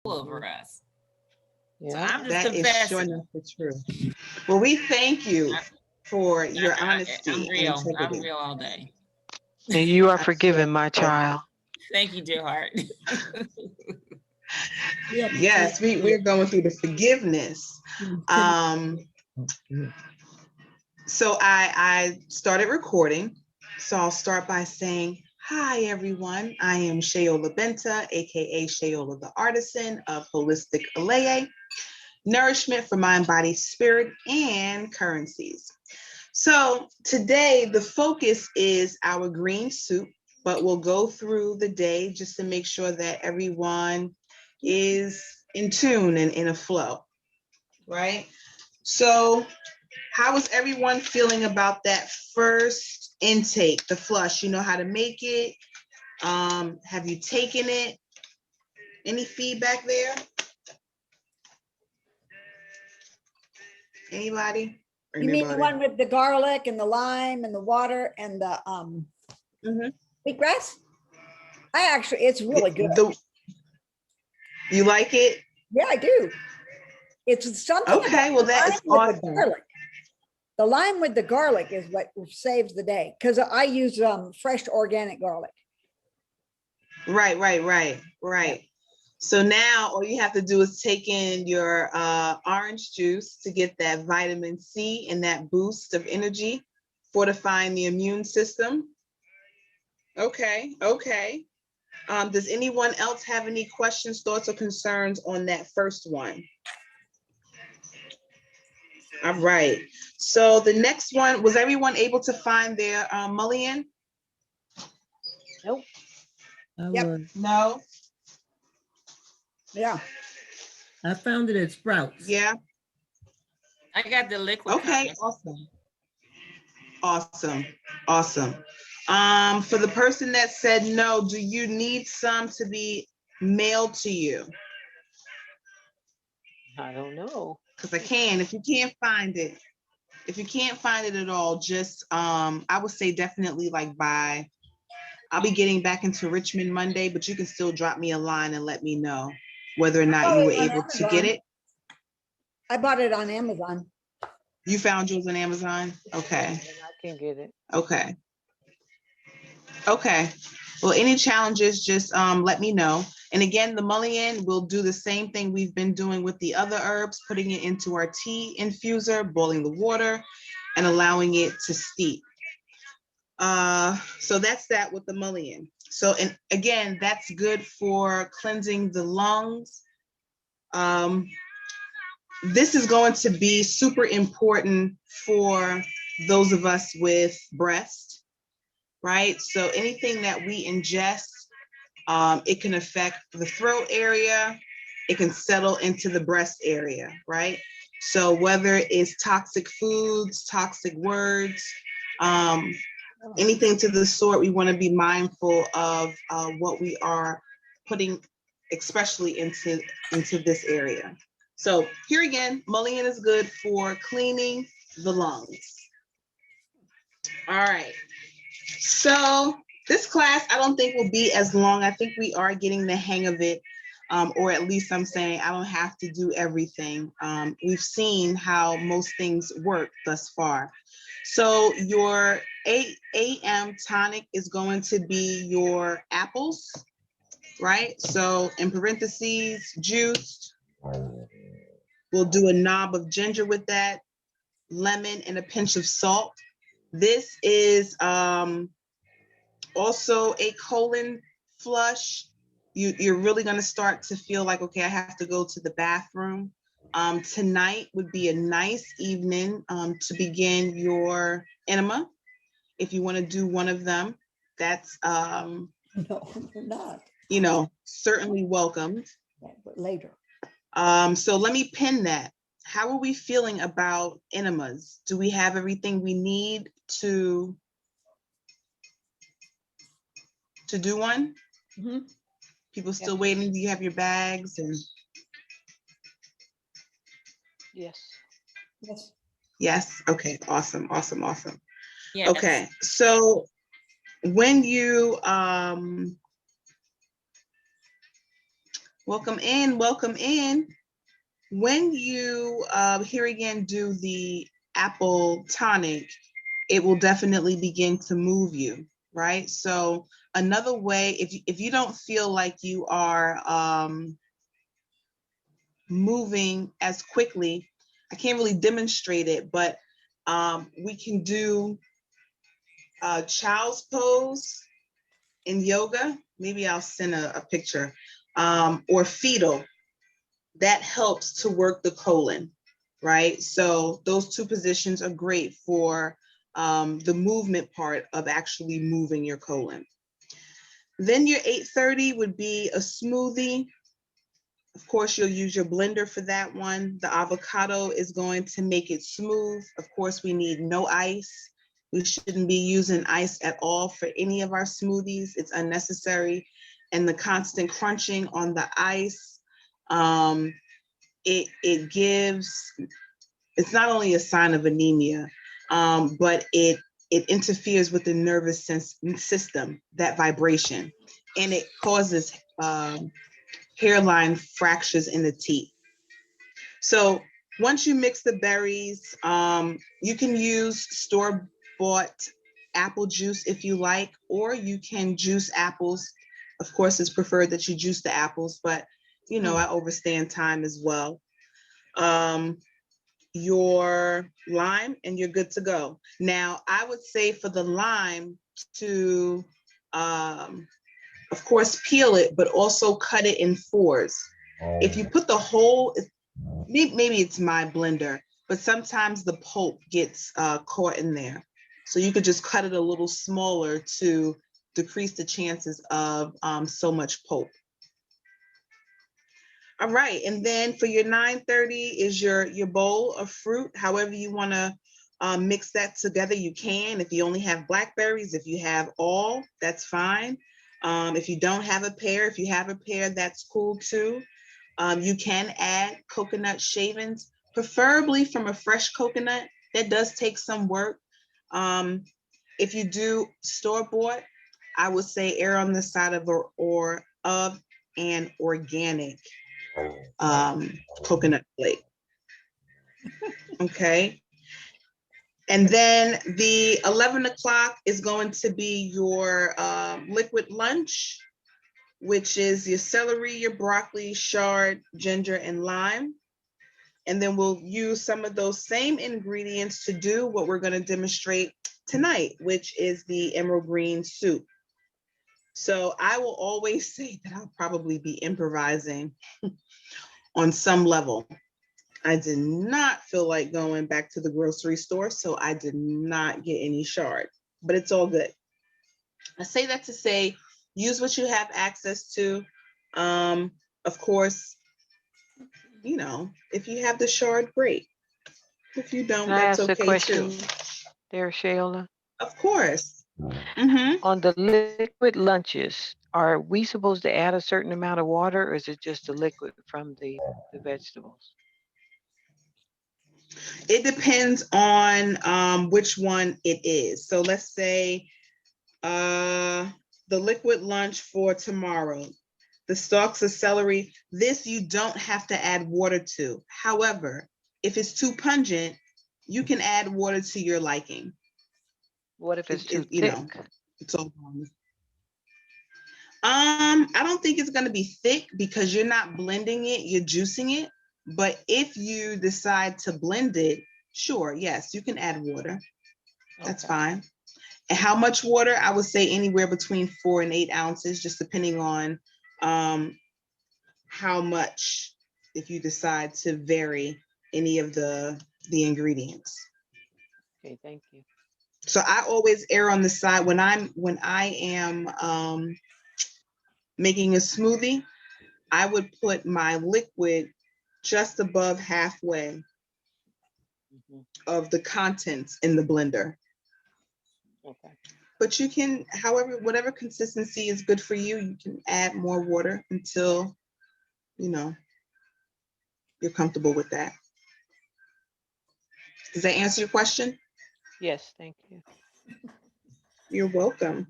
over us. So Yeah. I'm just That is sure confessing. enough the truth. Well, we thank you I, for your I'm honesty and real. I'm integrity. real all day. And you are I sure. forgiven, my child. Thank you, dear heart. We have to take Yes, we're going through the forgiveness. Tim. So I started recording. So I'll start by saying, hi, everyone. I am Shayola Benta, aka Shayola the Artisan of Holistic Aleye, nourishment for mind, body, spirit, and currencies. So today the focus is our green soup, but we'll go through the day just to make sure that everyone is in tune and in a flow, right? So how is everyone feeling about that first intake, the flush? You know how to make it? Have you taken it? Any feedback there? Anybody? You mean the Anybody? one with the garlic and the lime and the water and the Mhm. wheatgrass? I actually, it's really good. You like it? Yeah, I do. It's something Okay, about well, the that lime is with the awesome. garlic. The lime with the garlic is what saves the day because I use fresh organic garlic. Right. So now all you have to do is take in your orange juice to get that vitamin C and that boost of energy, fortifying the immune system. Okay. Does anyone else have any questions, thoughts, or concerns on that first one? All right. So the next one, was everyone able to find their mullion? Nope. Yep. No? Yeah. I found it at Sprouts. Yeah. I got the liquid. Okay, awesome. For the person that said no, do you need some to be mailed to you? I don't know. Because I can, if you can't find it. If you can't find it at all, just I would say definitely like I'll be getting back into Richmond Monday, but you can still drop me a line and let me know whether or not you were able to get it. I bought it on Amazon. You found yours on Amazon? Okay. And I can get it. Okay. Well, any challenges, just let me know. And again, the mullion, we'll do the same thing we've been doing with the other herbs, putting it into our tea infuser, boiling the water, and allowing it to steep. So that's that with the mullion. So, and again, that's good for cleansing the lungs. This is going to be super important for those of us with breast, right? So anything that we ingest, it can affect the throat area, it can settle into the breast area, right? So whether it's toxic foods, toxic words, anything to the sort, we want to be mindful of what we are putting, especially into this area. So here again, mullion is good for cleaning the lungs. All right. So this class, I don't think will be as long. I think we are getting the hang of it, or at least I'm saying I don't have to do everything. We've seen how most things work thus far. So your 8 a.m. tonic is going to be your apples, right? So in parentheses, juiced. We'll do a knob of ginger with that, lemon, and a pinch of salt. This is also a colon flush. You're really going to start to feel like, okay, I have to go to the bathroom. Tonight would be a nice evening to begin your enema. If you want to do one of them, that's No, we're not. Certainly welcomed. Yeah, but later. So let me pin that. How are we feeling about enemas? Do we have everything we need to do one? Mm-hmm. People still waiting? Do you have your bags? And Yes. yes. Okay. Awesome. Yes. Okay. So when you Welcome in, welcome in. When you here again do the apple tonic, it will definitely begin to move you, right? So another way, if you don't feel like you are moving as quickly, I can't really demonstrate it, but we can do child's pose in yoga. Maybe I'll send a picture, or fetal. That helps to work the colon, right? So those two positions are great for the movement part of actually moving your colon. Then your 8:30 would be a smoothie. Of course, you'll use your blender for that one. The avocado is going to make it smooth. Of course, we need no ice. We shouldn't be using ice at all for any of our smoothies. It's unnecessary. And the constant crunching on the ice, it gives, it's not only a sign of anemia, but it interferes with the nervous system, that vibration, and it causes hairline fractures in the teeth. So once you mix the berries, you can use store-bought apple juice if you like, or you can juice apples. Of course, it's preferred that you juice the apples, but you know, I overstand time as well. Your lime, and you're good to go. Now, I would say for the lime to, of course, peel it, but also cut it in fours. If you put the whole, maybe it's my blender, but sometimes the pulp gets caught in there. So you could just cut it a little smaller to decrease the chances of so much pulp. All right, and then for your 9:30 is your bowl of fruit. However you want to mix that together, you can. If you only have blackberries, if you have all, that's fine. If you don't have a pear, if you have a pear, that's cool too. You can add coconut shavings, preferably from a fresh coconut. That does take some work. If you do store-bought, I would say err on the side of an organic coconut flake. Okay. And then the 11 o'clock is going to be your liquid lunch, which is your celery, your broccoli, chard, ginger, and lime. And then we'll use some of those same ingredients to do what we're going to demonstrate tonight, which is the emerald green soup. So I will always say that I'll probably be improvising on some level. I did not feel like going back to the grocery store, so I did not get any chard, but it's all good. I say that to say, use what you have access to. Of course, you know, if you have the chard, great. If you don't, Can I that's ask a okay question too. there, Shayla? Of course. Mm-hmm. On the liquid lunches, are we supposed to add a certain amount of water, or is it just the liquid from the vegetables? It depends on which one it is. So let's say the liquid lunch for tomorrow, the stalks of celery, this you don't have to add water to. However, if it's too pungent, you can add water to your liking. What if it's too You thick? know, it's all I don't think it's going to be thick because you're not blending it, you're juicing it. But if you decide to blend it, sure, yes, you can add water. That's Okay. fine. And how much water? I would say anywhere between 4 and 8 ounces, just depending on how much, if you decide to vary any of the ingredients. Okay, thank you. So I always err on the side when I am making a smoothie, I would put my liquid just above halfway of the contents in the blender. Okay. But you can, however, whatever consistency is good for you, you can add more water until, you know, you're comfortable with that. Does that answer your question? Yes, thank you. You're welcome.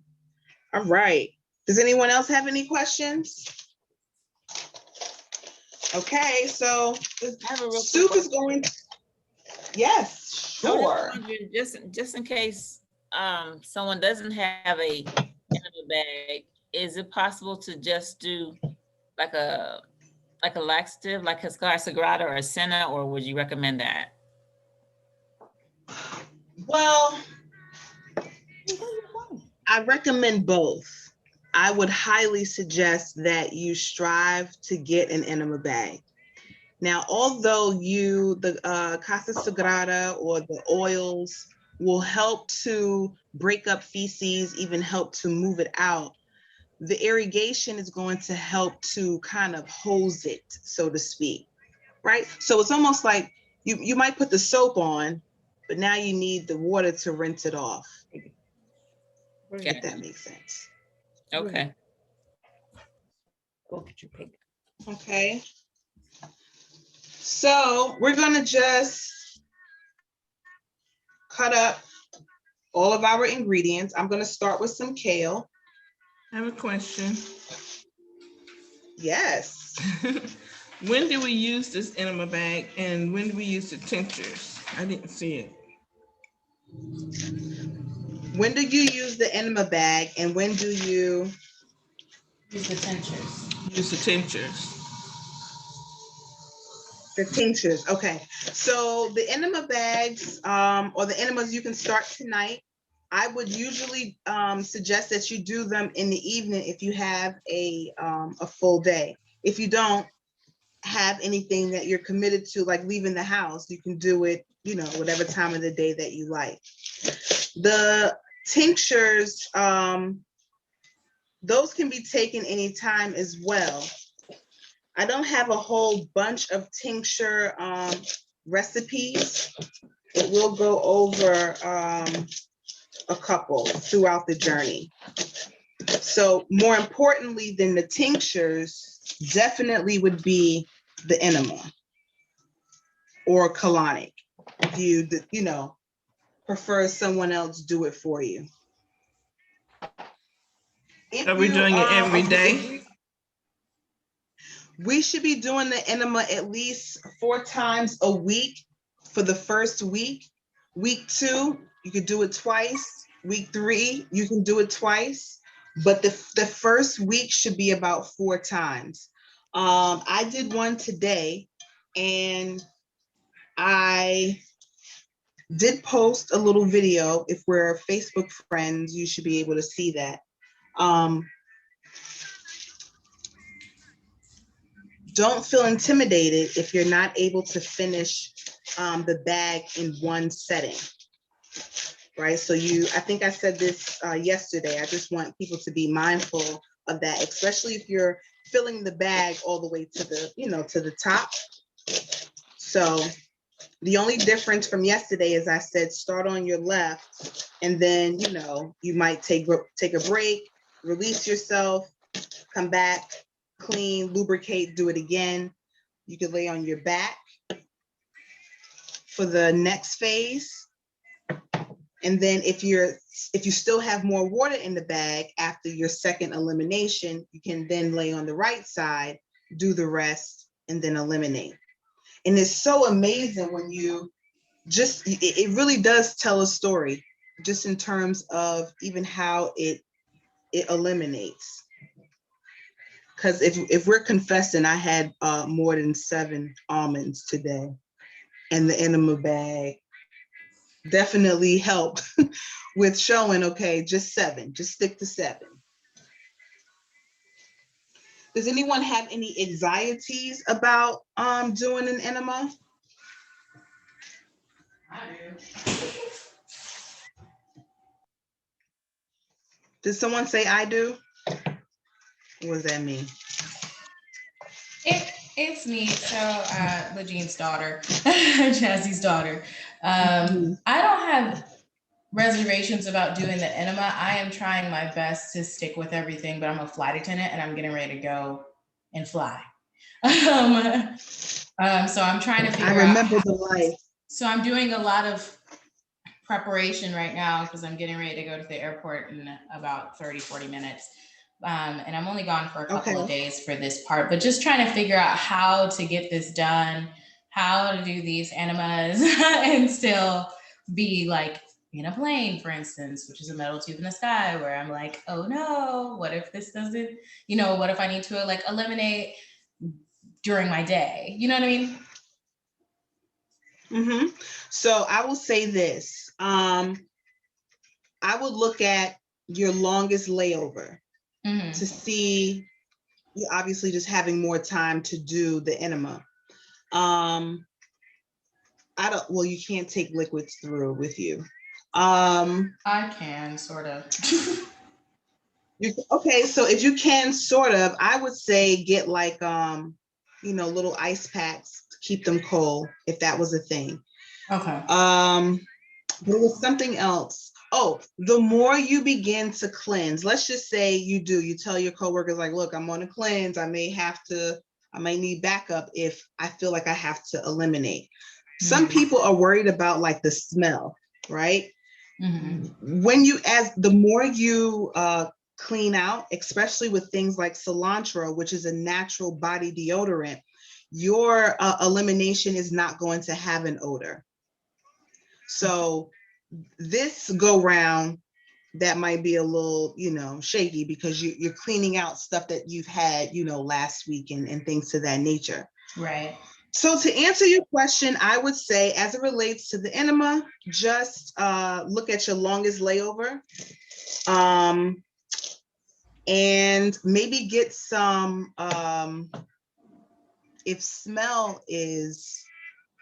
All right. Does anyone else have any questions? Okay, so I have a real quick soup is question. going, yes, I was sure. just wondering, just in case someone doesn't have a enema bag, is it possible to just do like a laxative, like a Sagrada or a Senna, or would you recommend that? Well, I recommend both. I would highly suggest that you strive to get an enema bag. Now, although the Casa Sagrada or the oils will help to break up feces, even help to move it out, the irrigation is going to help to kind of hose it, so to speak, right? So it's almost like you might put the soap on, but now you need the water to rinse it off, if that makes sense. Okay. Go get your pig. Okay. So we're gonna just cut up all of our ingredients. I'm gonna start with some kale. I have a question. Yes. When did we use this enema bag and when did we use the tinctures? I didn't see it. When do you use the enema bag and when do you Use the tinctures. Use the tinctures. the tinctures? Okay. So the enema bags or the enemas you can start tonight. I would usually suggest that you do them in the evening if you have a full day. If you don't have anything that you're committed to, like leaving the house, you can do it, whatever time of the day that you like. The tinctures, those can be taken anytime as well. I don't have a whole bunch of tincture recipes. It will go over a couple throughout the journey. So more importantly than the tinctures, definitely would be the enema or colonic. If you, prefer someone else do it for you. Are we doing it every day? We should be doing the enema at least 4 times a week for the first week. Week 2, you could do it twice. Week 3, you can do it twice. But the first week should be about 4 times. I did one today and I did post a little video. If we're Facebook friends, you should be able to see that. Don't feel intimidated if you're not able to finish the bag in one setting, right? So I think I said this yesterday, I just want people to be mindful of that, especially if you're filling the bag all the way to the, to the top. So the only difference from yesterday is I said, start on your left and then, you might take a break, release yourself, come back, clean, lubricate, do it again. You could lay on your back for the next phase. And then if you still have more water in the bag after your second elimination, you can then lay on the right side, do the rest, and then eliminate. And it's so amazing when you it really does tell a story, just in terms of even how it eliminates. Because if we're confessing, I had more than 7 almonds today, and the enema bag definitely helped with showing, okay, just 7, just stick to 7. Does anyone have any anxieties about doing an enema? I do. Did someone say I do? What does that mean? It's me. So Lejean's daughter, Jazzy's daughter. I don't have reservations about doing the enema. I am trying my best to stick with everything, but I'm a flight attendant and I'm getting ready to go and fly. So I'm trying to figure out. I remember the life. So I'm doing a lot of preparation right now because I'm getting ready to go to the airport in about 30, 40 minutes. And I'm only gone for a couple of Okay. days for this part, but just trying to figure out how to get this done, how to do these enemas and still be like in a plane, for instance, which is a metal tube in the sky, where I'm like, oh no, what if this doesn't, what if I need to like eliminate during my day? You know what I mean? Mm-hmm. So I will say this. I would look at your longest layover Mhm. to see, you obviously just having more time to do the enema. Well, you can't take liquids through with you. I can sort of. Okay, so if you can sort of, I would say get like, little ice packs to keep them cold, if that was a thing. Okay. There was something else. Oh, the more you begin to cleanse, let's just say you tell your coworkers like, look, I'm on a cleanse. I may need backup if I feel like I have to eliminate. Some people are worried about like the smell, right? Mm-hmm. The more you clean out, especially with things like cilantro, which is a natural body deodorant, your elimination is not going to have an odor. So this go round, that might be a little, shaky because you're cleaning out stuff that you've had, last week and things to that nature. Right. So to answer your question, I would say, as it relates to the enema, just look at your longest layover, and maybe get some, if smell is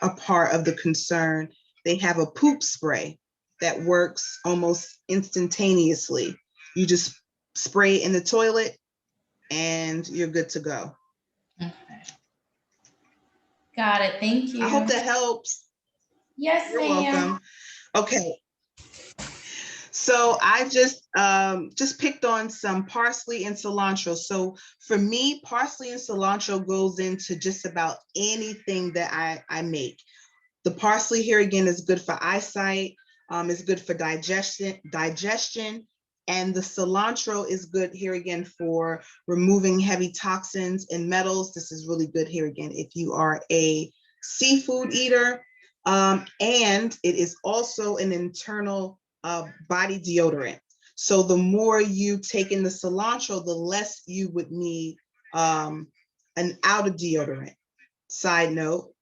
a part of the concern, they have a poop spray that works almost instantaneously. You just spray it in the toilet and you're good to go. Okay. Got it. Thank you. I hope that helps. Yes, You're ma'am. welcome. Okay. So I just picked on some parsley and cilantro. So for me, parsley and cilantro goes into just about anything that I make. The parsley here again is good for eyesight. It's good for digestion, and the cilantro is good here again for removing heavy toxins and metals. This is really good here again if you are a seafood eater, and it is also an internal body deodorant. So the more you take in the cilantro, the less you would need an outer deodorant. Side note,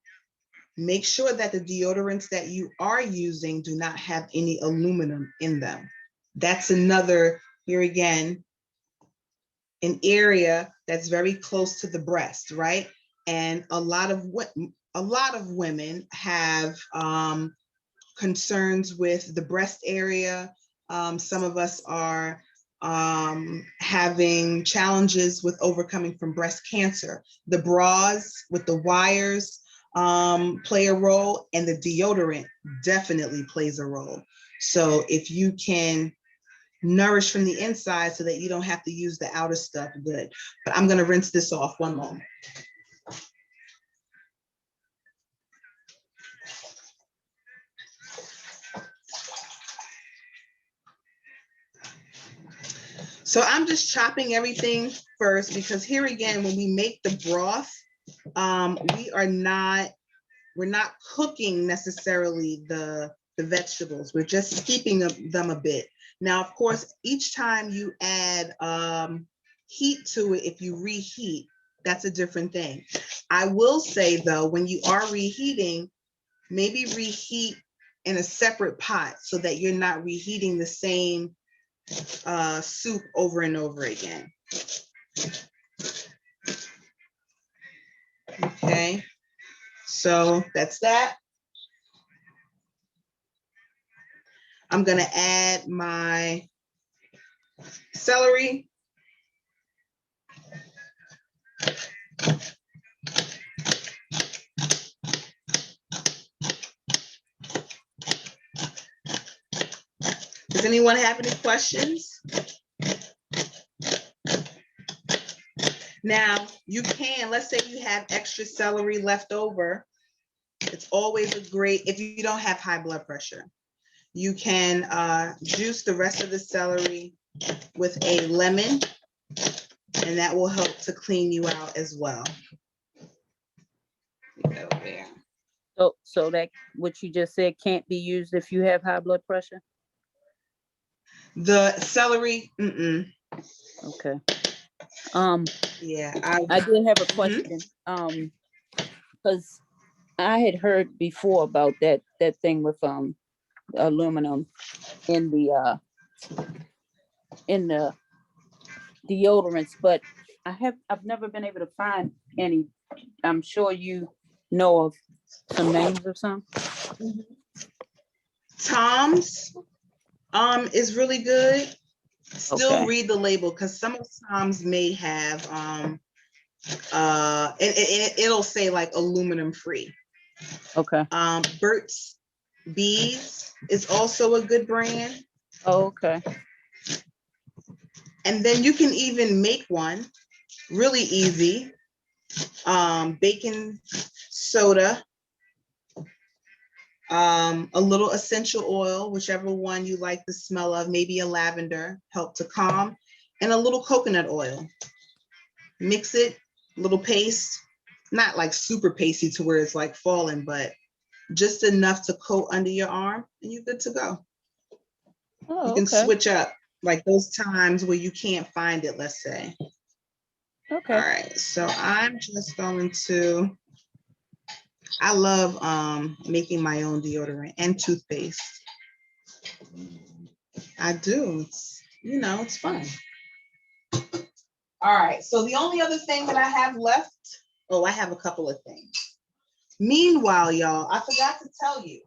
make sure that the deodorants that you are using do not have any aluminum in them. That's another, here again, an area that's very close to the breast, right? And a lot of women have concerns with the breast area. Some of us are having challenges with overcoming from breast cancer. The bras with the wires play a role, and the deodorant definitely plays a role. So if you can nourish from the inside so that you don't have to use the outer stuff, good. But I'm going to rinse this off. One moment. So I'm just chopping everything first, because here again, when we make the broth, we're not cooking necessarily the vegetables. We're just steeping them a bit. Now, of course, each time you add heat to it, if you reheat, that's a different thing. I will say though, when you are reheating, maybe reheat in a separate pot so that you're not reheating the same soup over and over again. Okay, so that's that. I'm gonna add my celery. Does anyone have any questions? Now, you can, let's say you have extra celery left over. It's always a great, if you don't have high blood pressure, you can juice the rest of the celery with a lemon And that will help to clean you out as well. Go there. So that what you just said can't be used if you have high blood pressure? The celery, Okay. yeah. I did have a question. Because I had heard before about that thing with aluminum in the deodorants, but I've never been able to find any. I'm sure you know of some names of some. Tom's is really good. Still Okay. read the label, because some of Tom's may have it'll say like aluminum free. Okay. Burt's Bees is also a good brand. Oh, okay. And then you can even make one really easy. Baking soda, a little essential oil, whichever one you like the smell of, maybe a lavender, help to calm, and a little coconut oil. Mix it, little paste, not like super pasty to where it's like falling, but just enough to coat under your arm, and you're good to go. Oh, You can okay. switch up, like those times where you can't find it, let's say. Okay. All right, so I'm just going to, I love making my own deodorant and toothpaste. I do. It's, it's fun. All right, so the only other thing that I have left, I have a couple of things. Meanwhile, y'all, I forgot to tell you,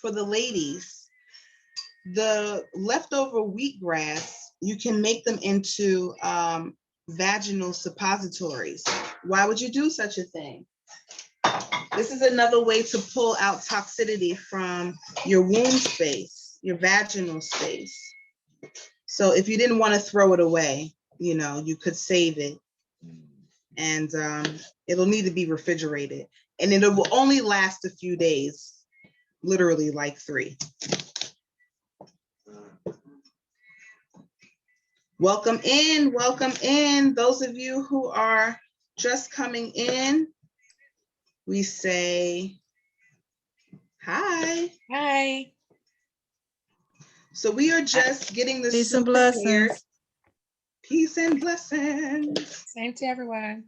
for the ladies, the leftover wheatgrass, you can make them into vaginal suppositories. Why would you do such a thing? This is another way to pull out toxicity from your womb space, your vaginal space. So if you didn't want to throw it away, you could save it, and it'll need to be refrigerated, and it will only last a few days, literally like 3. Welcome in. Those of you who are just coming in, we say hi. Hi. So we are just getting the Peace and soup prepared. blessings. Peace and blessings. Same to everyone.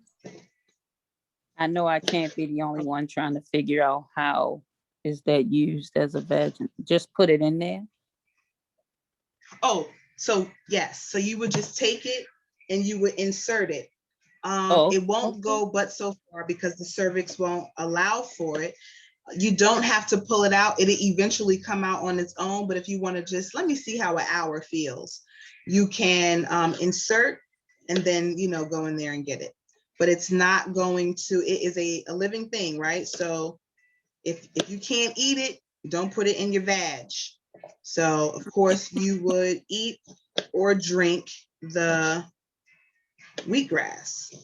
I know I can't be the only one trying to figure out how is that used as a veg. Just put it in there. Oh, so yes. So you would just take it and you would insert it. It won't go but so far because the cervix won't allow for it. You don't have to pull it out. It'll eventually come out on its own. But if you want to just, let me see how an hour feels, you can insert and then, go in there and get it. But it's not going to, it is a living thing, right? So if you can't eat it, don't put it in your vag. So of course you would eat or drink the wheatgrass.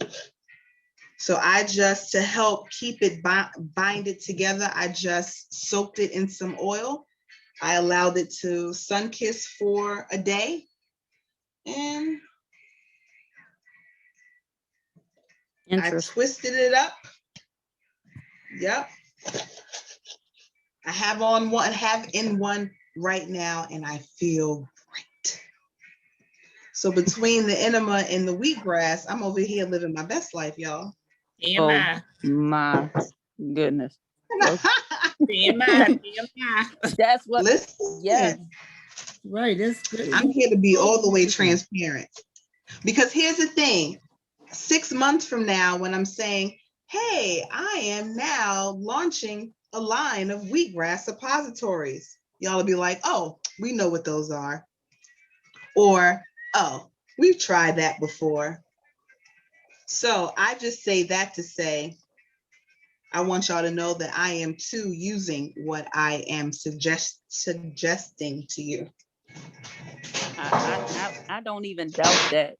So I just, to help keep it bind it together, I just soaked it in some oil. I allowed it to sun kiss for a day, and I twisted it up. Yep. I have in one right now, and I feel great. So between the enema and the wheatgrass, I'm over here living my best life, y'all. Oh my goodness. That's what. Listen. Yes. Right. That's good. I'm here to be all the way transparent. Because here's the thing, 6 months from now, when I'm saying, hey, I am now launching a line of wheatgrass suppositories, y'all will be like, oh, we know what those are. Or, oh, we've tried that before. So I just say that to say, I want y'all to know that I am too using what I am suggesting to you. I don't even doubt that.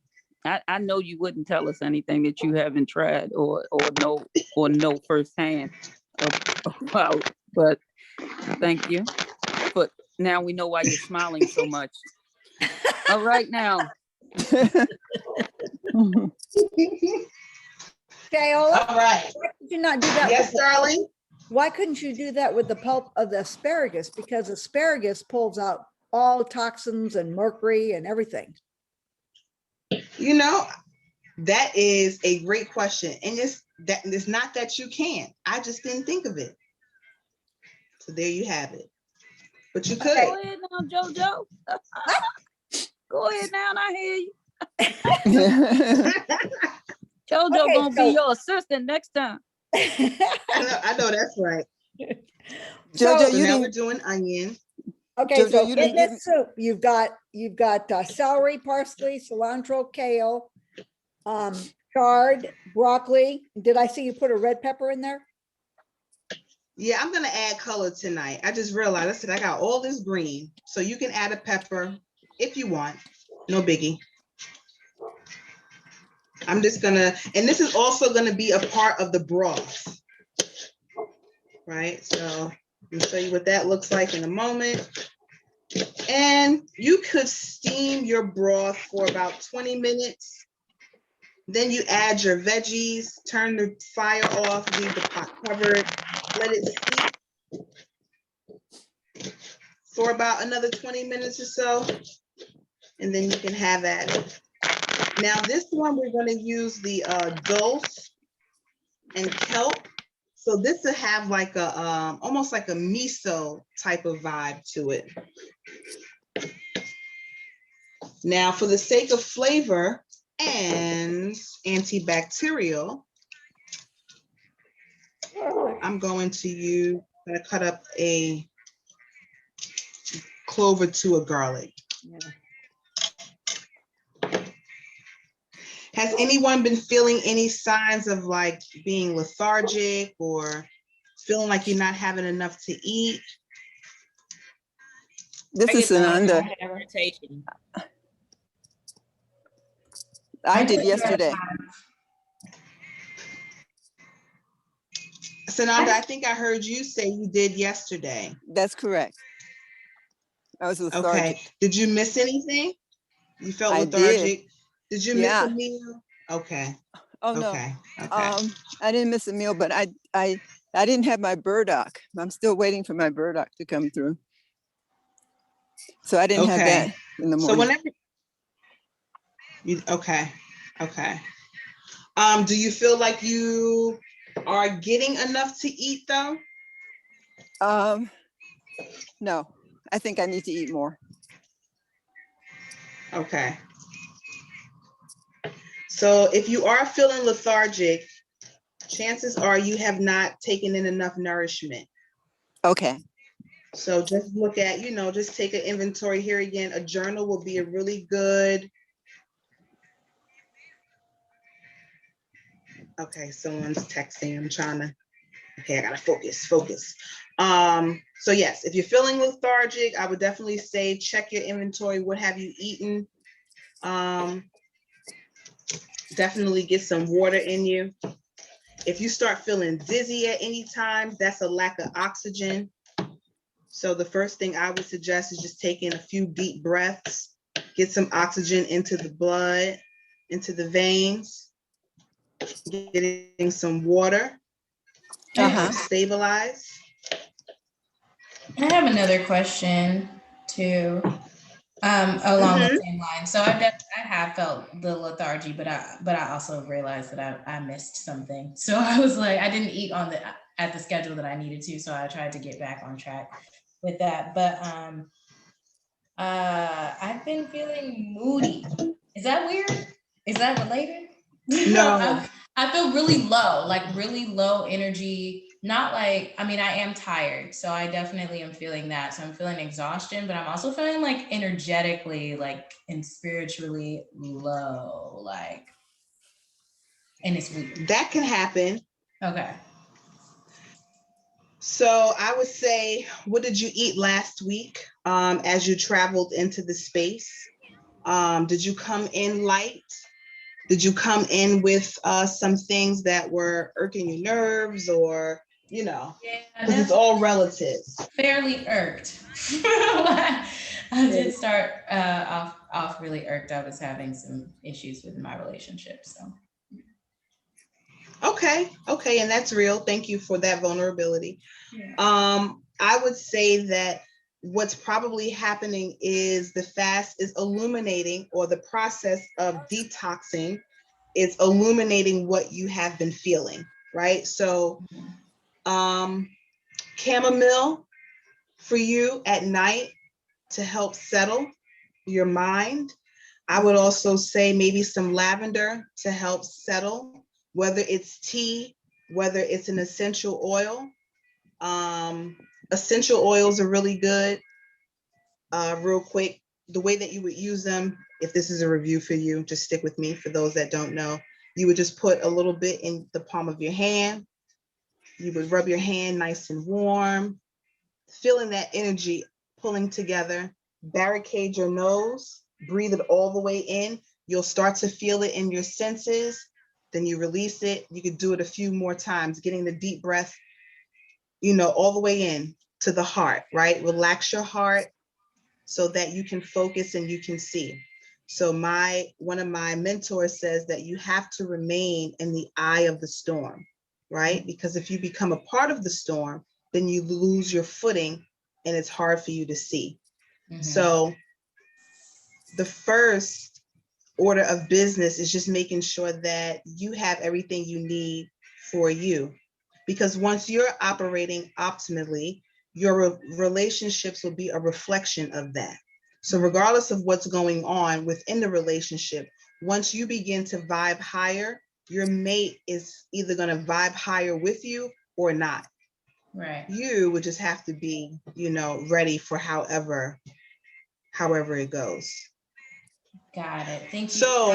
I know you wouldn't tell us anything that you haven't tried or know firsthand about, but thank you. But now we know why you're smiling so much. All right, now Paola, All right. why could you not do that? Yes, darling. Why couldn't you do that with the pulp of the asparagus? Because asparagus pulls out all toxins and mercury and everything. You know, that is a great question. And it's not that you can't. I just didn't think of it. So there you have it. But you could. Go ahead now, JoJo. Go ahead now, and I hear you. JoJo Okay, gonna so- be your assistant next time. I know that's right. So- So now we're doing onion. Okay, Jojo, so you in didn't give this soup, you've got celery, parsley, cilantro, kale, chard, broccoli. Did I see you put a red pepper in there? Yeah, I'm gonna add color tonight. I just realized, I said I got all this green. So you can add a pepper if you want, no biggie. I'm just gonna, and this is also gonna be a part of the broth. Right, so I'll show you what that looks like in a moment. And you could steam your broth for about 20 minutes. Then you add your veggies, turn the fire off, leave the pot covered, let it steep for about another 20 minutes or so. And then you can have at it. Now this one, we're gonna use the dulse and kelp. So this will have like a, almost like a miso type of vibe to it. Now, for the sake of flavor and antibacterial, I'm going to cut up a clove or two of garlic. Yeah. Has anyone been feeling any signs of like being lethargic or feeling like you're not having enough to eat? This I is get times where Sananda. I have irritation. I I did did yesterday. Sananda, I think I heard you say you did yesterday. That's correct. I was lethargic. Okay. Did you miss anything? You felt I did. lethargic? Did you miss Yeah. a meal? Okay. Oh no. Okay. Okay. I didn't miss a meal, but I didn't have my burdock. I'm still waiting for my burdock to come through. So I didn't have Okay. that in the So morning. whenever you, okay. Okay. Do you feel like you are getting enough to eat though? No, I think I need to eat more. Okay. So if you are feeling lethargic, chances are you have not taken in enough nourishment. Okay. So just look at, just take an inventory here again. A journal will be a really good. Okay, someone's texting. I'm trying to, okay, I gotta focus. So yes, if you're feeling lethargic, I would definitely say check your inventory. What have you eaten? Definitely get some water in you. If you start feeling dizzy at any time, that's a lack of oxygen. So the first thing I would suggest is just taking a few deep breaths, get some oxygen into the blood, into the veins, getting some water, stabilize. I have another question too, along the same line. So I have felt the lethargy, but I also realized that I missed something. So I was like, I didn't eat at the schedule that I needed to, so I tried to get back on track with that. But I've been feeling moody. Is that weird? Is that related? No. I feel really low, like really low energy. Not like, I mean, I am tired, so I definitely am feeling that. So I'm feeling exhaustion, but I'm also feeling like energetically, like, and spiritually low, like, and it's weird. That can happen. Okay. So I would say, what did you eat last week as you traveled into the space? Did you come in light? Did you come in with some things that were irking your nerves or, because it's all relative? Fairly irked. I did start off really irked. I was having some issues with my relationship. So Okay, okay, and that's real. Thank you for that vulnerability. I would say that what's probably happening is the fast is illuminating, or the process of detoxing is illuminating what you have been feeling, right? So chamomile for you at night to help settle your mind. I would also say maybe some lavender to help settle, whether it's tea, whether it's an essential oil. Essential oils are really good. Real quick, the way that you would use them, if this is a review for you, just stick with me. For those that don't know, you would just put a little bit in the palm of your hand. You would rub your hand nice and warm, feeling that energy pulling together. Barricade your nose, breathe it all the way in. You'll start to feel it in your senses. Then you release it. You could do it a few more times, getting the deep breath, all the way in to the heart, right? Relax your heart so that you can focus and you can see. So one of my mentors says that you have to remain in the eye of the storm, right? Because if you become a part of the storm, then you lose your footing and it's hard for you to see. Mm-hmm. So the first order of business is just making sure that you have everything you need for you. Because once you're operating optimally, your relationships will be a reflection of that. So regardless of what's going on within the relationship, once you begin to vibe higher, your mate is either going to vibe higher with you or not. Right. You would just have to be, ready for however it goes. Got it. Thank you. So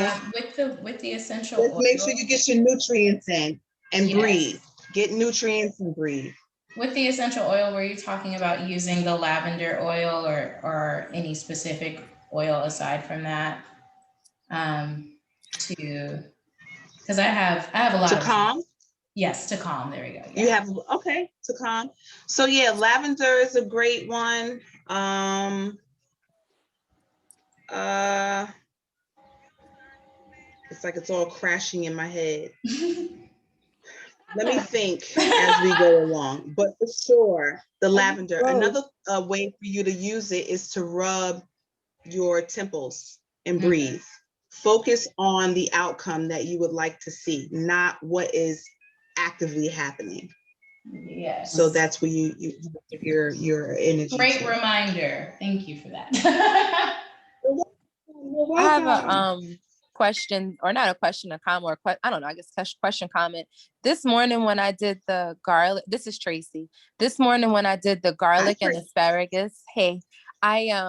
with the essential oil, make sure you get your nutrients in and breathe. Get nutrients and breathe. With the essential oil, were you talking about using the lavender oil or any specific oil aside from that? Because I have a lot to calm. Yes, to calm. There we go. Yeah. You have to calm. So yeah, lavender is a great one. It's like it's all crashing in my head. Let me think as we go along. But for sure, the lavender. Another way for you to use it is to rub your temples and breathe. Focus on the outcome that you would like to see, not what is actively happening. Yes. So that's where you your energy. Great reminder. Thank you for that. I have a question, or not a question, a comment, or I don't know, I guess question, comment. This morning when I did the garlic, this is Tracy. This morning when I did the garlic and asparagus, I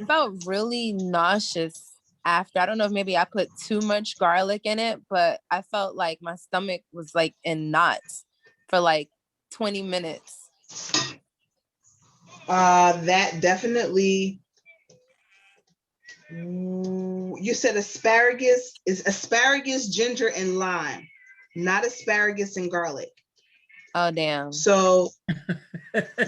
felt really nauseous after. I don't know if maybe I put too much garlic in it, but I felt like my stomach was like in knots for like 20 minutes. That definitely. You said asparagus, ginger, and lime, not asparagus and garlic. Oh, damn. So,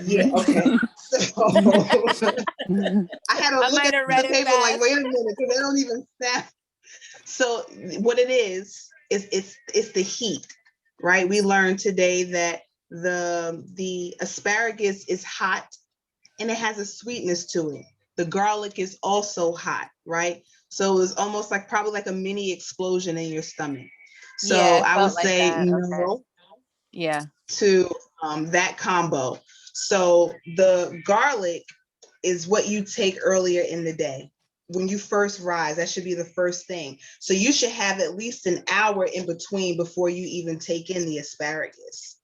yeah, okay. So, I had to look at the paper like, wait a minute, because they don't even sound. So what it is it's the heat, right? We learned today that the asparagus is hot and it has a sweetness to it. The garlic is also hot, right? So it was almost like probably like a mini explosion in your stomach. So yeah, I would say no to that combo. So the garlic is what you take earlier in the day. When you first rise, that should be the first thing. So you should have at least an hour in between before you even take in the asparagus.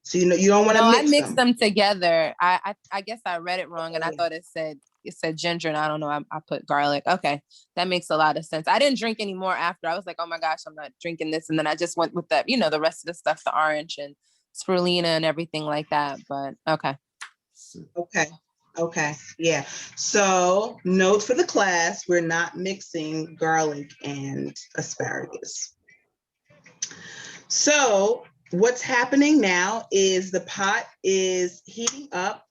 So you don't want to mix them. I mixed them together. I guess I read it wrong and I thought it said ginger, and I don't know. I put garlic. Okay, that makes a lot of sense. I didn't drink any more after. I was like, oh my gosh, I'm not drinking this, and then I just went with the the rest of the stuff, the orange and spirulina and everything like that. But okay. Okay, yeah. So note for the class: we're not mixing garlic and asparagus. So what's happening now is the pot is heating up.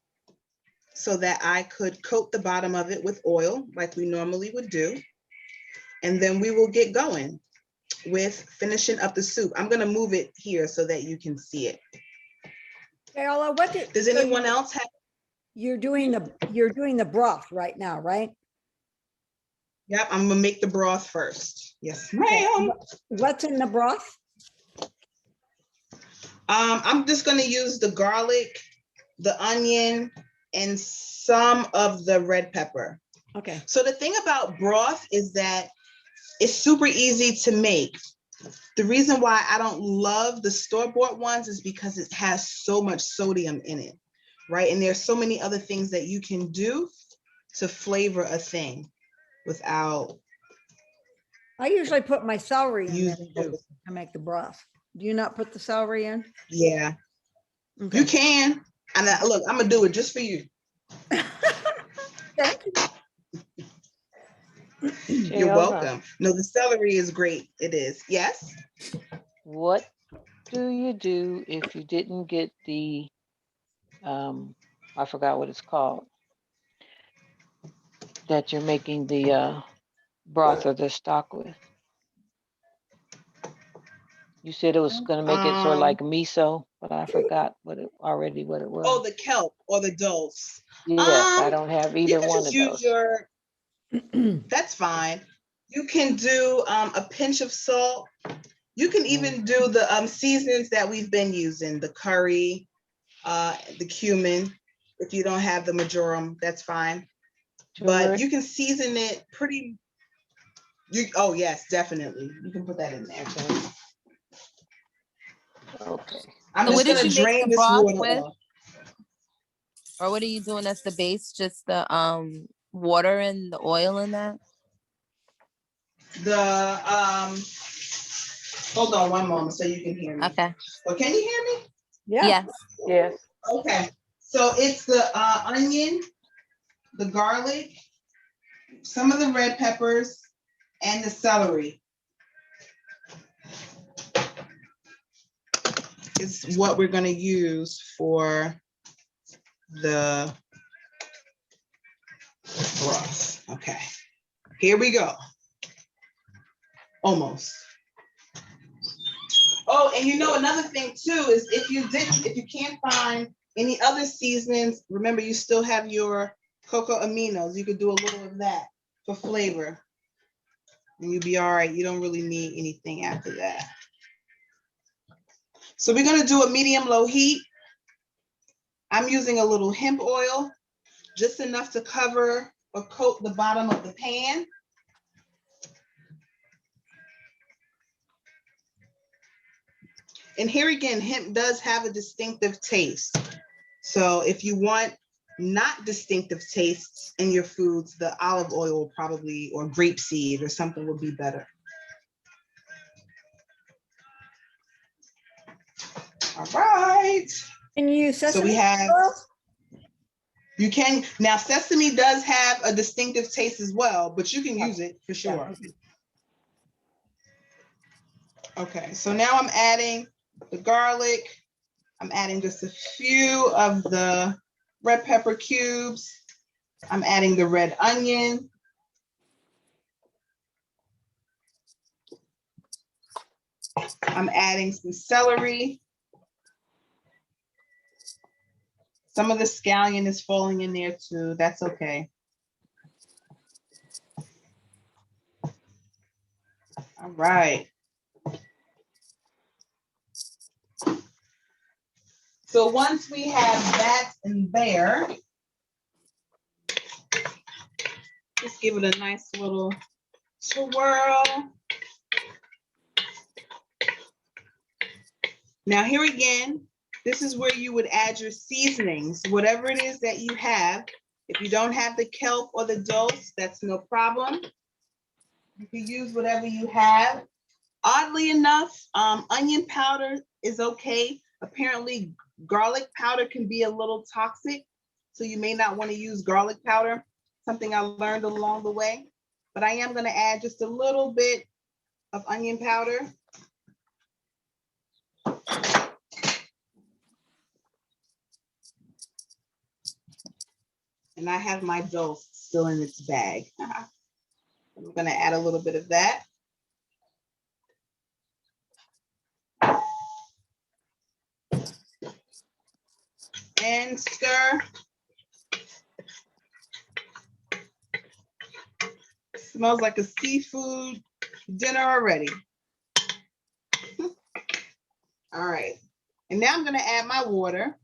so that I could coat the bottom of it with oil like we normally would do. And then we will get going with finishing up the soup. I'm gonna move it here so that you can see it. Paola, Does anyone else have? You're doing the broth right now, right? Yep, I'm gonna make the broth first. Yes, ma'am. What's in the broth? I'm just gonna use the garlic, the onion, and some of the red pepper. Okay. So the thing about broth is that it's super easy to make. The reason why I don't love the store-bought ones is because it has so much sodium in it, right? And there's so many other things that you can do to flavor a thing without. I usually put my celery in there using. too to make the broth. Do you not put the celery in? Yeah, Okay. you can. And look, I'm gonna do it just for you. Thank you. You're Paola, welcome. No, the celery is great. It is. Yes. what do you do if you didn't get the, I forgot what it's called, that you're making the broth or the stock with? You said it was gonna make it sort of like miso, but I forgot what it was. Oh, the kelp or the dulse. Yes, I don't have You either can one just of use those. your. That's fine. You can do a pinch of salt. You can even do the seasonings that we've been using, the curry, the cumin. If you don't have the marjoram, that's fine. But Turmeric? you can season it pretty. Oh yes, definitely. You can put that in there. Okay. I'm So just what did gonna you make drain the this broth water with? off. Or what are you doing as the base? Just the water and the oil in that? Hold on one moment so you can hear me. Okay. Well, can you hear me? Yeah. Yes. Yes. Okay. So it's the onion, the garlic, some of the red peppers, and the celery. Is what we're going to use for the broth. Okay. Here we go. Almost. Oh, and you know another thing too is if you can't find any other seasonings, remember you still have your cocoa aminos. You could do a little of that for flavor, and you'll be all right. You don't really need anything after that. So we're gonna do a medium-low heat. I'm using a little hemp oil, just enough to cover or coat the bottom of the pan. And here again, hemp does have a distinctive taste. So if you want not distinctive tastes in your foods, the olive oil will probably, or grapeseed or something would be better. All right. And you use sesame So we have, oil? you can, now sesame does have a distinctive taste as well, but you can use it for sure. Okay, so now I'm adding the garlic. I'm adding just a few of the red pepper cubes. I'm adding the red onion. I'm adding some celery. Some of the scallion is falling in there too. That's okay. All right. So once we have that in there, just give it a nice little swirl. Now here again, this is where you would add your seasonings, whatever it is that you have. If you don't have the kelp or the dulse, that's no problem. You can use whatever you have. Oddly enough, onion powder is okay. Apparently, garlic powder can be a little toxic, so you may not want to use garlic powder, something I learned along the way. But I am going to add just a little bit of onion powder. And I have my dough still in its bag. I'm gonna add a little bit of that. And stir. Smells like a seafood dinner already. All right. And now I'm gonna add my water.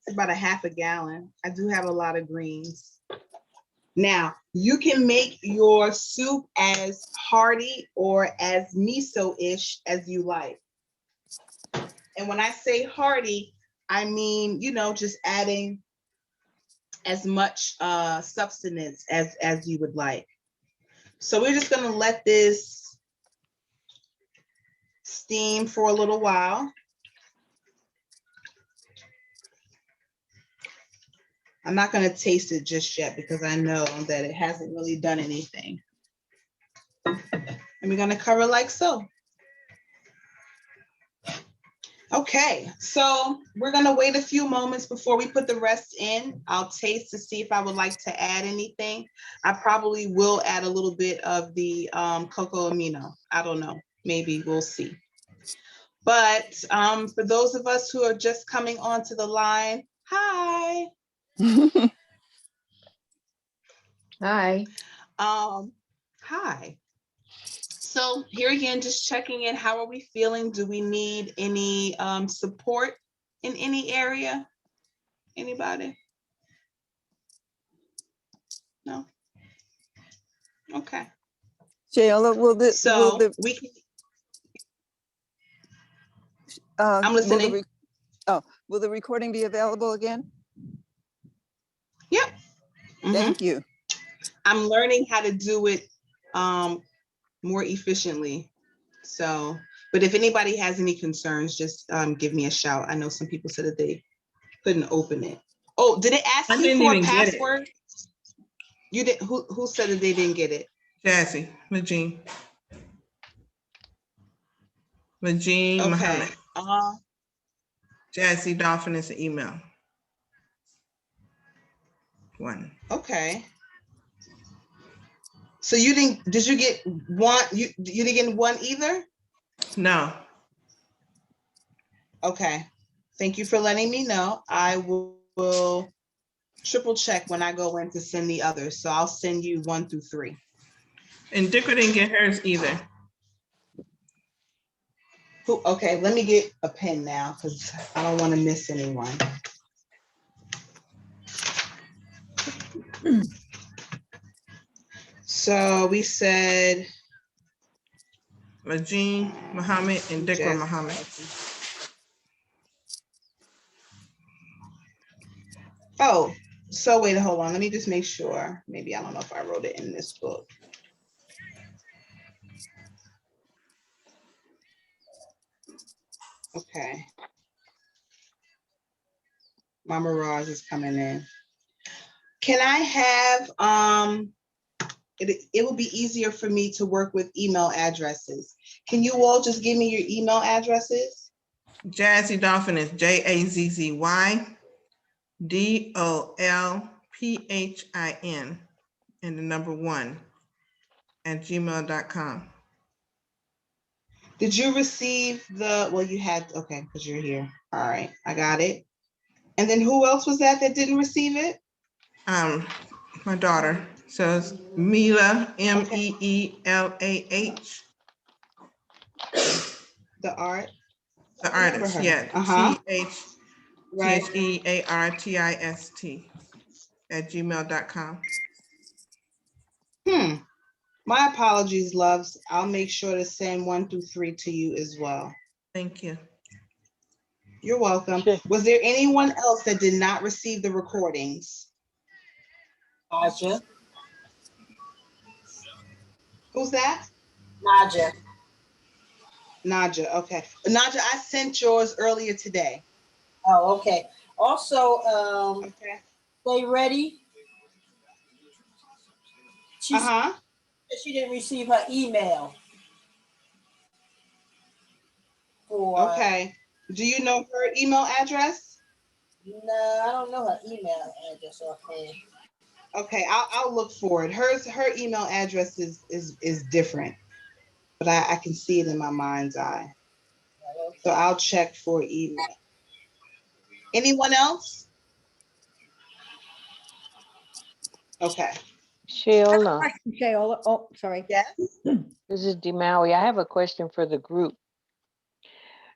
It's about a half a gallon. I do have a lot of greens. Now, you can make your soup as hearty or as miso-ish as you like. And when I say hearty, I mean, you know, just adding as much substance as you would like. So we're just gonna let this steam for a little while. I'm not gonna taste it just yet because I know that it hasn't really done anything. And we're gonna cover like so. Okay, so we're gonna wait a few moments before we put the rest in. I'll taste to see if I would like to add anything. I probably will add a little bit of the cocoa amino. I don't know, maybe we'll see. But for those of us who are just coming onto the line, hi. Hi. Hi. So here again, just checking in. How are we feeling? Do we need any support in any area? Anybody? No? Okay. Shayla, So we can, I'm listening. Will the recording be available again? Yep. Thank you. I'm learning how to do it more efficiently. So, but if anybody has any concerns, just give me a shout. I know some people said that they couldn't open it. Oh, did it ask you for a password? You did. Who said that they didn't get it? Jazzy, Majin. Majin Okay. Muhammad. Jazzy Dolphin is an email. One. Okay. So you didn't, did you get one? You didn't get one either? No. Okay. Thank you for letting me know. I will triple check when I go in to send the others. So I'll send you 1 through 3. And Dicker didn't get hers either. Okay, let me get a pen now because I don't want to miss anyone. So we said Majin Muhammad and Dicker Muhammad. Oh, so wait, hold on. Let me just make sure. Maybe I don't know if I wrote it in this book. Okay. Mama Roz is coming in. Can I have it will be easier for me to work with email addresses. Can you all just give me your email addresses? Jazzy Dolphin is JAZZY DOLPHIN and the number 1 at gmail.com. Did you receive the, well, you had, okay, because you're here. All right, I got it. And then who else was that didn't receive it? My daughter. So it's Meelah, MEELAH. The art. The artist, yeah. THEARTIST at gmail.com. My apologies, loves. I'll make sure to send 1 through 3 to you as well. Thank you. You're welcome. Was there anyone else that did not receive the recordings? Naja. Who's that? Naja. Naja, okay. Naja, I sent yours earlier today. Oh, okay. Also, okay. Stay ready. She didn't receive her email. for. Okay. Do you know her email address? No, I don't know her email address offhand. Okay, I'll look for it. Her email address is different, but I can see it in my mind's eye. So I'll check for email. Anyone else? Okay. Sheila, Question, Shayola. Oh, sorry. Yes. this is Demaui. I have a question for the group.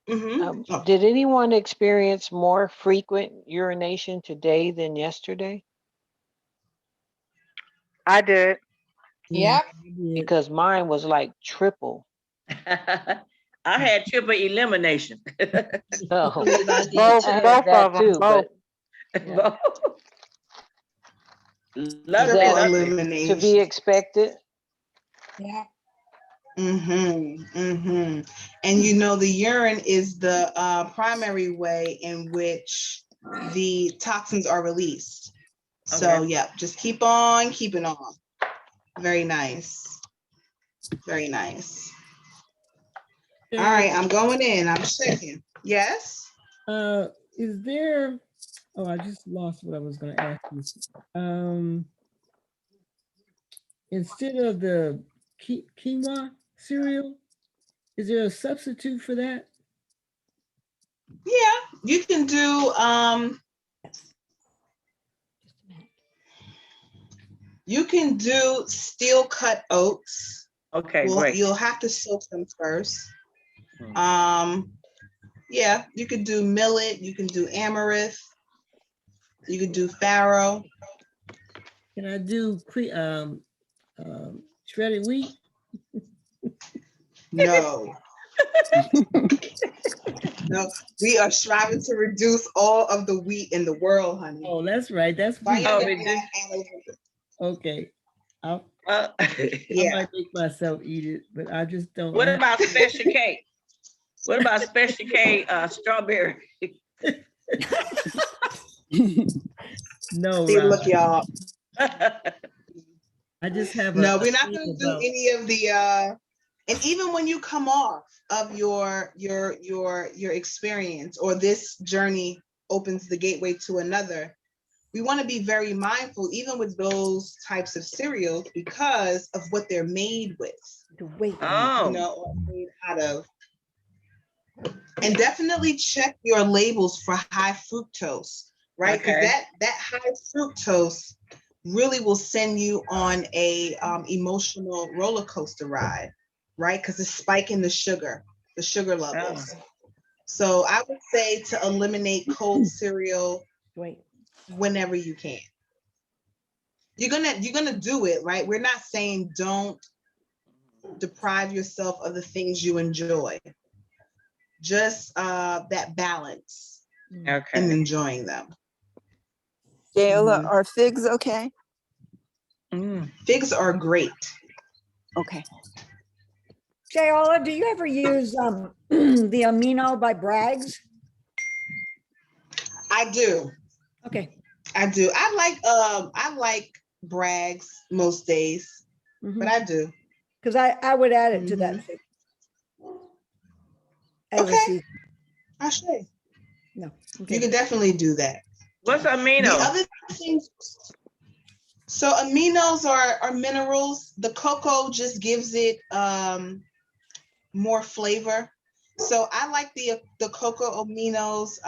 Mm-hmm. Did anyone experience more frequent urination today than yesterday? I did. Yep. Because mine was like triple. I had triple elimination. So Both I had that of them. too, Both. but yeah. Love Is it, that love it. elimination. to be expected? Yeah. And you know, the urine is the primary way in which the toxins are released. So Okay. yeah, just keep on keeping on. Very nice. Very nice. All right, I'm going in. I'm checking. Yes. Is there? Oh, I just lost what I was going to ask you. Instead of the quinoa cereal, is there a substitute for that? Yeah, you can do steel cut oats. Okay, great. You'll have to soak them first. Yeah, you could do millet, you can do amaranth, you could do farro. Can I do shredded wheat? No. No, we are striving to reduce all of the wheat in the world, honey. Oh, that's right. That's wheat. Okay. I Yeah. might make myself eat it, but I just don't. What about special cake? What about special K strawberry? No, see, look, y'all. I just have no, we're not going to do any of the and even when you come off of your experience, or this journey opens the gateway to another, we want to be very mindful even with those types of cereals because of what they're made with. The weight. You know, or made out of. And definitely check your labels for high fructose, right? Because that high fructose really will send you on a emotional roller coaster ride, right? Because it's spiking the sugar levels. So I would say to eliminate cold cereal whenever you can. You're gonna do it, right? We're not saying don't deprive yourself of the things you enjoy. Just that balance in enjoying them. Jayla, are figs okay? Figs are great. Okay. Shayola, do you ever use the amino by Bragg's? I do. Okay. I do. I like Bragg's most days, but I do. Because I would add it to that. Okay. I should. No. Okay. You can definitely do that. What's amino? The other things. So aminos are minerals. The cocoa just gives it more flavor. So I like the cocoa aminos.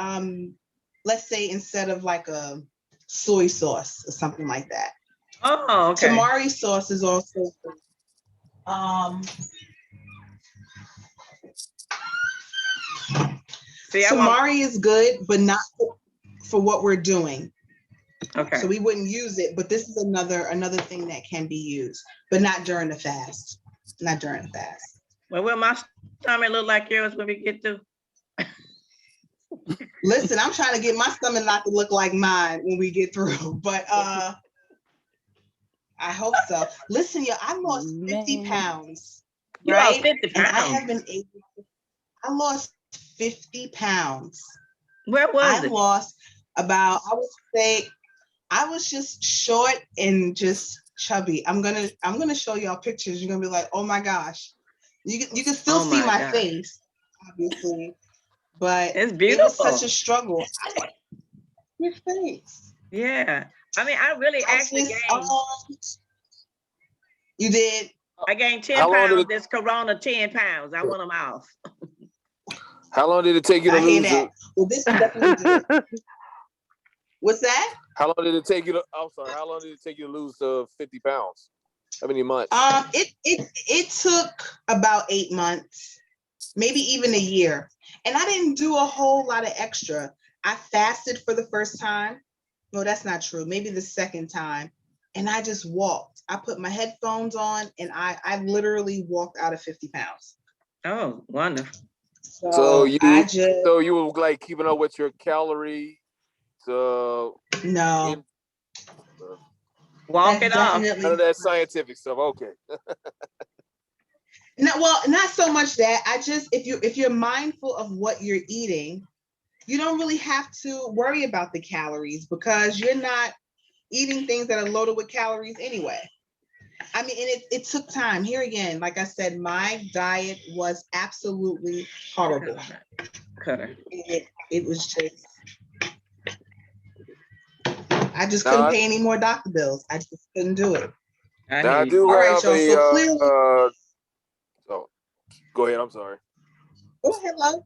Let's say instead of like a soy sauce or something like that. Oh, okay. Tamari sauce is also tamari is good, but not for what we're doing. Okay. So we wouldn't use it, but this is another thing that can be used, but not during the fast. Not during the fast. Well, will my stomach look like yours when we get to? Listen, I'm trying to get my stomach not to look like mine when we get through, but I hope so. Listen, y'all, I lost 50 pounds. You right? lost 50 pounds. And I have been able to, I lost 50 pounds. Where was it? I lost about, I would say, I was just short and just chubby. I'm gonna show y'all pictures. You're gonna be like, oh my gosh. You can still see my face, obviously. but It's it was such beautiful. a struggle. Your face. Yeah. I mean, I really I actually just, gained. You did? I gained 10 How long did pounds. it? This Corona, 10 pounds. I want them off. How long did it take you to I hear lose? that. Well, this will definitely do it. What's that? How long did it take you to? I'm sorry. How long did it take you to lose 50 pounds? How many months? It took about 8 months, maybe even a year. And I didn't do a whole lot of extra. I fasted for the first time. No, that's not true. Maybe the second time. And I just walked. I put my headphones on and I literally walked out of 50 pounds. Oh, wonderful. So you I just, so you were like keeping up with your calorie to no. Walk That's it off. definitely none of that scientific stuff. Okay. no, well, not so much that. I just, if you're mindful of what you're eating, you don't really have to worry about the calories because you're not eating things that are loaded with calories anyway. I mean, and it took time. Here again, like I said, my diet was absolutely horrible. Cutter. It was just, I just couldn't pay any more doctor bills. I just couldn't do it. Now I do All right, have y'all. So clearly, oh, go ahead. I'm sorry. go ahead, love.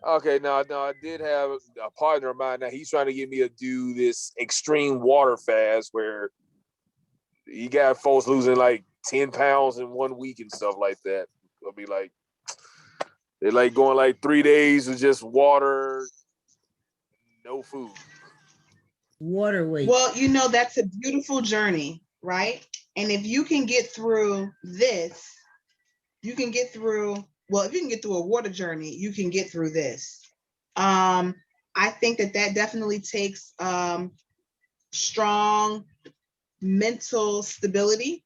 Okay, now I did have a partner of mine. Now he's trying to get me to do this extreme water fast where he got folks losing like 10 pounds in 1 week and stuff like that. It'll be like they're like going like 3 days with just water, no food. Water weight. Well, you know, that's a beautiful journey, right? And if you can get through this, you can get through, well, if you can get through a water journey, you can get through this. I think that definitely takes strong mental stability.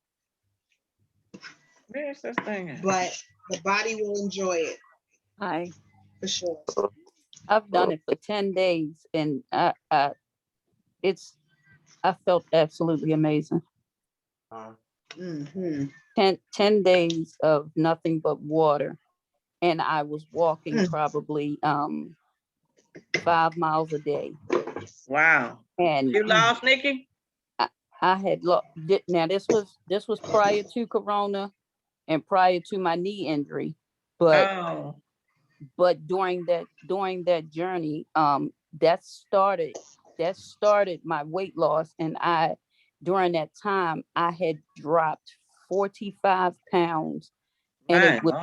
Where's this thing at? But the body will enjoy it. For sure. I've done it for 10 days and I felt absolutely amazing. 10 days of nothing but water. And I was walking probably 5 miles a day. Wow. And you lost, Nikki? I had lost. Now this was prior to Corona and prior to my knee injury. But during that journey, that started my weight loss. And during that time I had dropped 45 pounds. And it was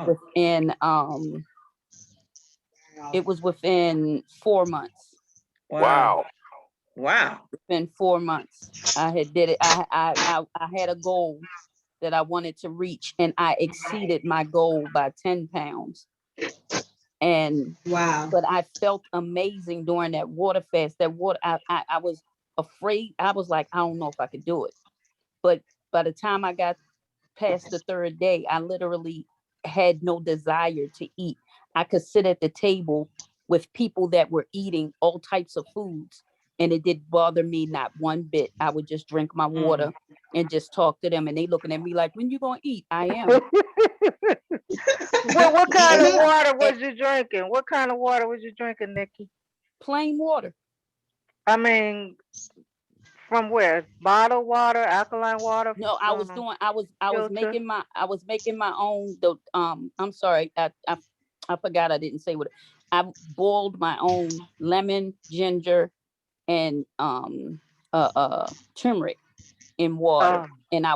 within 4 months. Wow. Within 4 months, I had did it. I had a goal that I wanted to reach, and I exceeded my goal by 10 pounds. And but I felt amazing during that water fast. That water, I was afraid. I was like, I don't know if I could do it. But by the time I got past the 3rd day, I literally had no desire to eat. I could sit at the table with people that were eating all types of foods, and it didn't bother me not one bit. I would just drink my water and just talk to them, and they looking at me like, when you gonna eat? I am. Well, what kind of water was you drinking? What kind of water was you drinking, Nikki? Plain water. I mean, from where? Bottled water, alkaline water? No, I was making my own. I'm sorry, I forgot I didn't say what. I boiled my own lemon, ginger, and turmeric in water, and I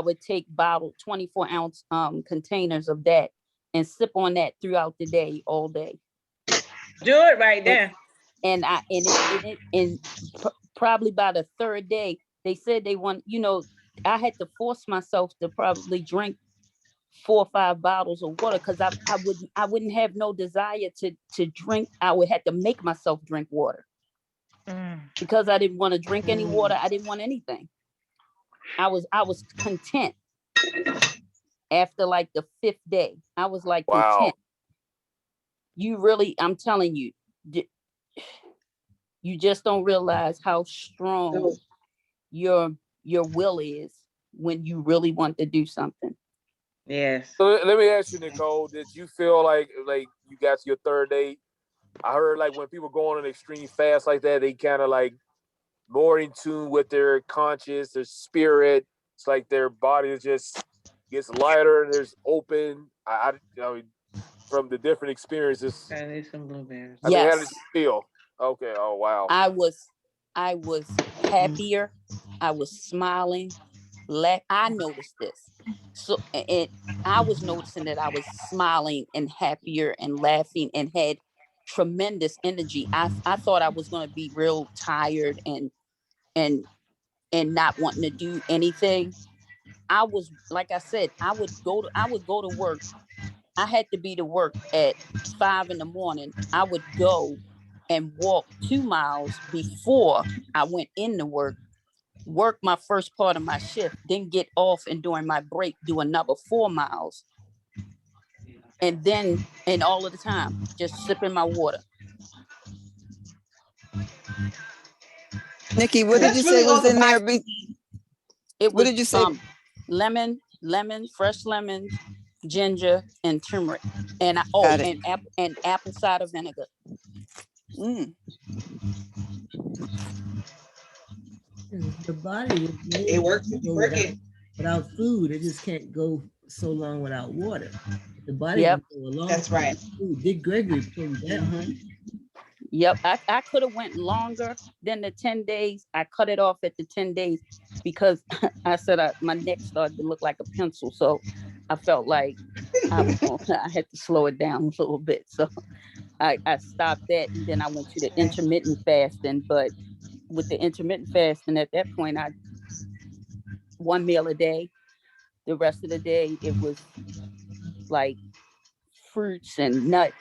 would take bottled 24-ounce containers of that and sip on that throughout the day, all day. Do it right there. And probably by the 3rd day, they said they want, I had to force myself to probably drink 4 or 5 bottles of water because I wouldn't have no desire to drink. I would have to make myself drink water because I didn't want to drink any water. I didn't want anything. I was content after like the 5th day. I was like content. You really, I'm telling you, you just don't realize how strong your will is when you really want to do something. Yes. So let me ask you, Nicole, did you feel like you got to your third day? I heard like when people go on an extreme fast like that, they kind of like more in tune with their conscious, their spirit. It's like their body is just gets lighter and there's open. From the different experiences. I need some blueberries. I mean, how did Yes, you feel? Okay. Oh wow. I was happier. I was smiling. I noticed this. So and I was noticing that I was smiling and happier and laughing and had tremendous energy. I thought I was going to be real tired and and not wanting to do anything. I was, like I said, I would go to work. I had to be to work at 5 in the morning. I would go and walk 2 miles before I went into work my first part of my shift, then get off and during my break do another 4 miles. And all of the time, just sipping my water. Nikki, what did you That's say really all was the in there? body. It What was did you say? lemon, fresh lemons, ginger, and turmeric. And Got it. and apple cider vinegar. Mm. The body is made It works to if you go work it. without food. It just can't go so long without water. The body Yep. can go a long That's time right. without food. Dick Gregory put him down. Mhm. Yep. I could have went longer than the 10 days. I cut it off at the 10 days because I said my neck started to look like a pencil. So I felt like I had to slow it down a little bit. So I stopped that, and then I went to the intermittent fasting. But with the intermittent fasting, at that point, I 1 meal a day. The rest of the day, it was like fruits and nuts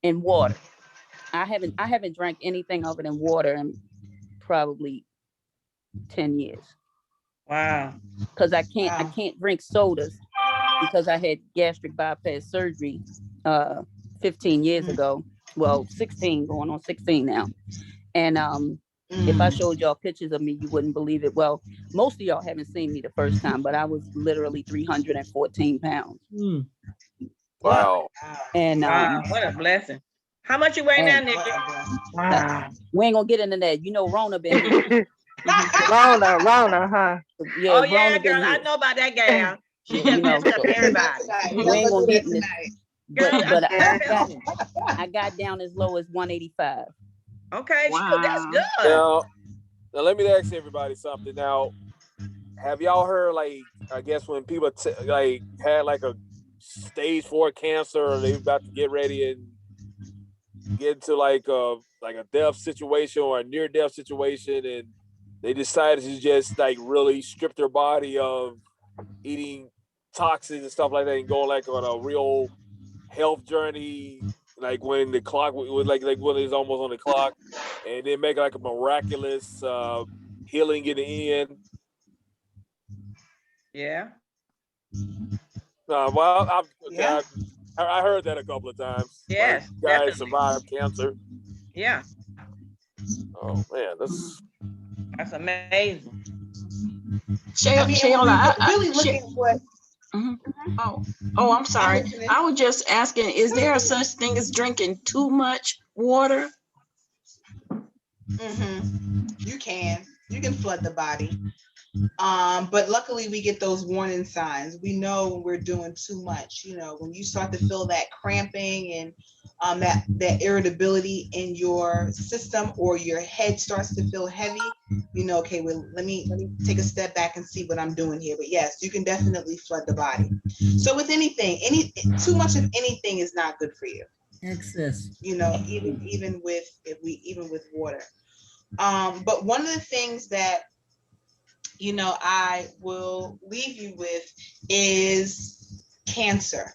and water. I haven't drank anything other than water in probably 10 years. Wow. Because I can't drink sodas because I had gastric bypass surgery 15 years ago. Well, 16, going on 16 now. And if I showed y'all pictures of me, you wouldn't believe it. Well, most of y'all haven't seen me the first time, but I was literally 314 pounds. Mm. Wow. And Wow, what a blessing. How much you weigh now, and Nikki? we ain't gonna get into that. You know, Rona been here. Rona, huh? Yeah, Oh yeah, Rona been girl, I here. know about that gal. She You just know, messed up so everybody. we ain't gonna get in this. Girl, But I I got down as low as 185. okay, that's good. Now let me ask everybody something. Now, have y'all heard I guess when people had like a stage 4 cancer or they about to get ready and get into like a death situation or a near death situation, and they decided to just like really strip their body of eating toxins and stuff like that and go like on a real health journey, like when the clock was like when it's almost on the clock, and then make like a miraculous healing in the end. Yeah. Well, I heard that a couple of times. Yes, like guys definitely. survived cancer. Yeah. Oh man, That's amazing. Shayla, really look at what. Oh, I'm sorry. I was just asking, is there a such thing as drinking too much water? You can flood the body. But luckily we get those warning signs. We know when we're doing too much. You know, when you start to feel that cramping and that irritability in your system, or your head starts to feel heavy, you know, okay, well, let me take a step back and see what I'm doing here. But yes, you can definitely flood the body. So with anything, too much of anything is not good for you. Excess. You know, even with water. But one of the things that, you know, I will leave you with is cancer,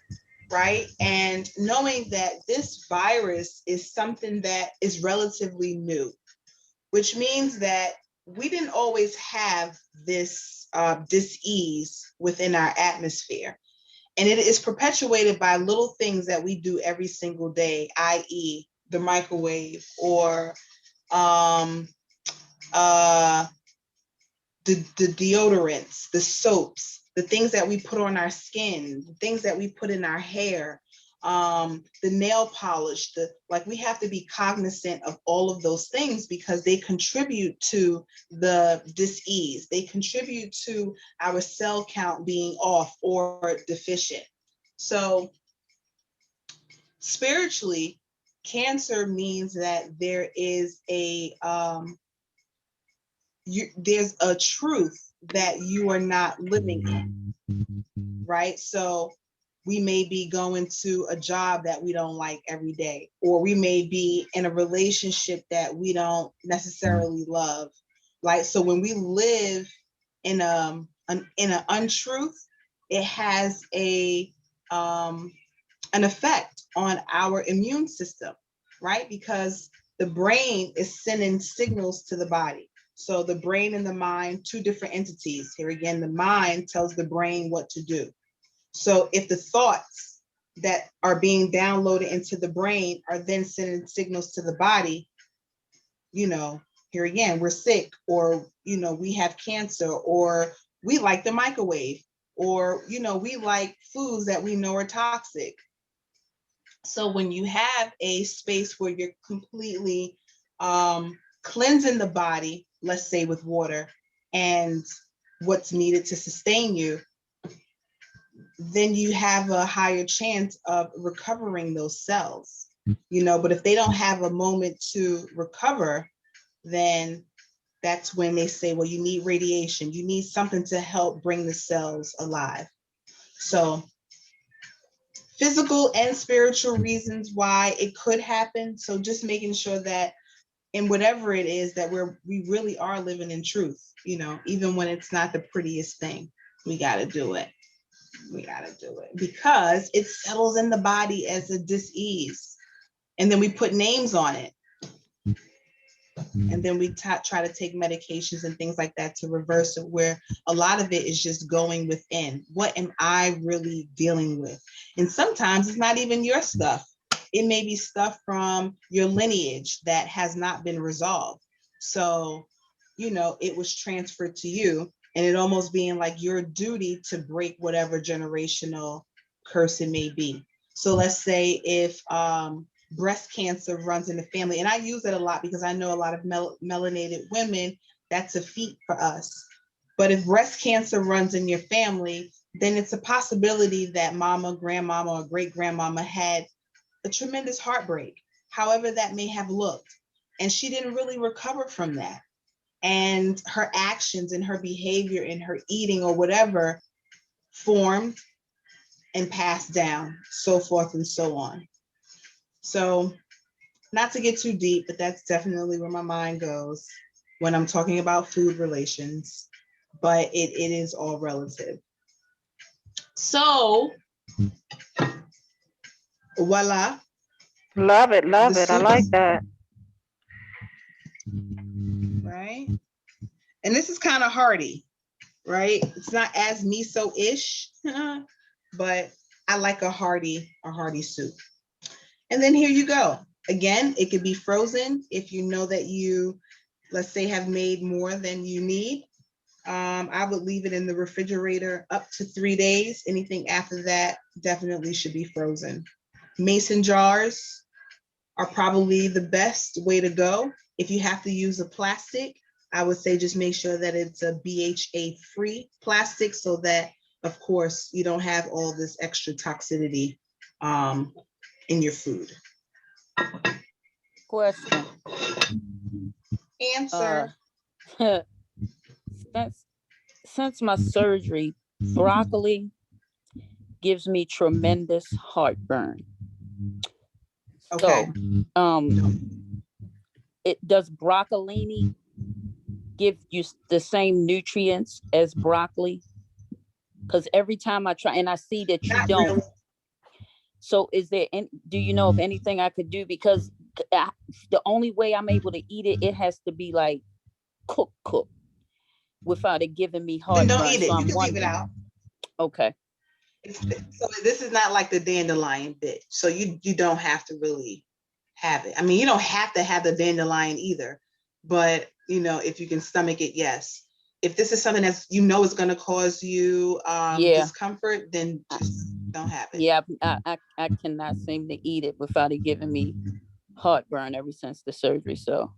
right? And knowing that this virus is something that is relatively new, which means that we didn't always have this dis-ease within our atmosphere. And it is perpetuated by little things that we do every single day, i.e. the microwave, or the deodorants, the soaps, the things that we put on our skin, the things that we put in our hair, the nail polish, like we have to be cognizant of all of those things because they contribute to the dis-ease. They contribute to our cell count being off or deficient. So spiritually, cancer means that there is there's a truth that you are not living in, right? So we may be going to a job that we don't like every day, or we may be in a relationship that we don't necessarily love, right? So when we live in an untruth, it has an effect on our immune system, right? Because the brain is sending signals to the body. So the brain and the mind, two different entities. Here again, the mind tells the brain what to do. So if the thoughts that are being downloaded into the brain are then sending signals to the body, here again, we're sick, or, we have cancer, or we like the microwave, or, we like foods that we know are toxic. So when you have a space where you're completely cleansing the body, let's say with water and what's needed to sustain you, then you have a higher chance of recovering those cells, but if they don't have a moment to recover, then that's when they say, well, you need radiation, you need something to help bring the cells alive. So physical and spiritual reasons why it could happen. So just making sure that in whatever it is that we really are living in truth, even when it's not the prettiest thing, we got to do it. We got to do it because it settles in the body as a dis-ease. And then we put names on it. And then we try to take medications and things like that to reverse it, where a lot of it is just going within. What am I really dealing with? And sometimes it's not even your stuff. It may be stuff from your lineage that has not been resolved. So, it was transferred to you, and it almost being like your duty to break whatever generational curse it may be. So let's say if breast cancer runs in the family, and I use it a lot because I know a lot of melanated women, that's a feat for us. But if breast cancer runs in your family, then it's a possibility that mama, grandmama, or great grandmama had a tremendous heartbreak, however that may have looked. And she didn't really recover from that. And her actions and her behavior and her eating or whatever formed and passed down, so forth and so on. So not to get too deep, but that's definitely where my mind goes when I'm talking about food relations, but it is all relative. So, voila. Love it, love it. I like that. Right? And this is kind of hearty, right? It's not as miso-ish, but I like a hearty soup. And then here you go. Again, it could be frozen if you know that you, let's say, have made more than you need. I would leave it in the refrigerator up to 3 days. Anything after that definitely should be frozen. Mason jars are probably the best way to go. If you have to use a plastic, I would say just make sure that it's a BHA-free plastic so that, of course, you don't have all this extra toxicity in your food. Question. Answer. Since my surgery, broccoli gives me tremendous heartburn. Okay. So, it does broccolini give you the same nutrients as broccoli? Because every time I try, and I see that you don't. Really. So is there any, do you know of anything I could do? Because the only way I'm able to eat it, it has to be like cooked without it giving me heartburn. Then don't eat it. So you can leave it out. Okay. So this is not like the dandelion bit. So you don't have to really have it. I mean, you don't have to have the dandelion either, but if you can stomach it, yes. if this is something that's, you know, is going to cause you Yeah. discomfort, then just don't have it. Yeah, I cannot seem to eat it without it giving me heartburn ever since the surgery. So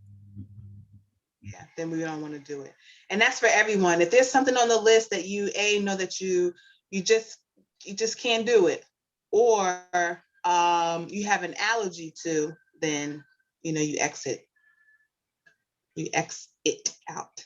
Yeah, then we don't want to do it. And that's for everyone. If there's something on the list that you know that you just can't do it, or you have an allergy to, then you know, you exit it out.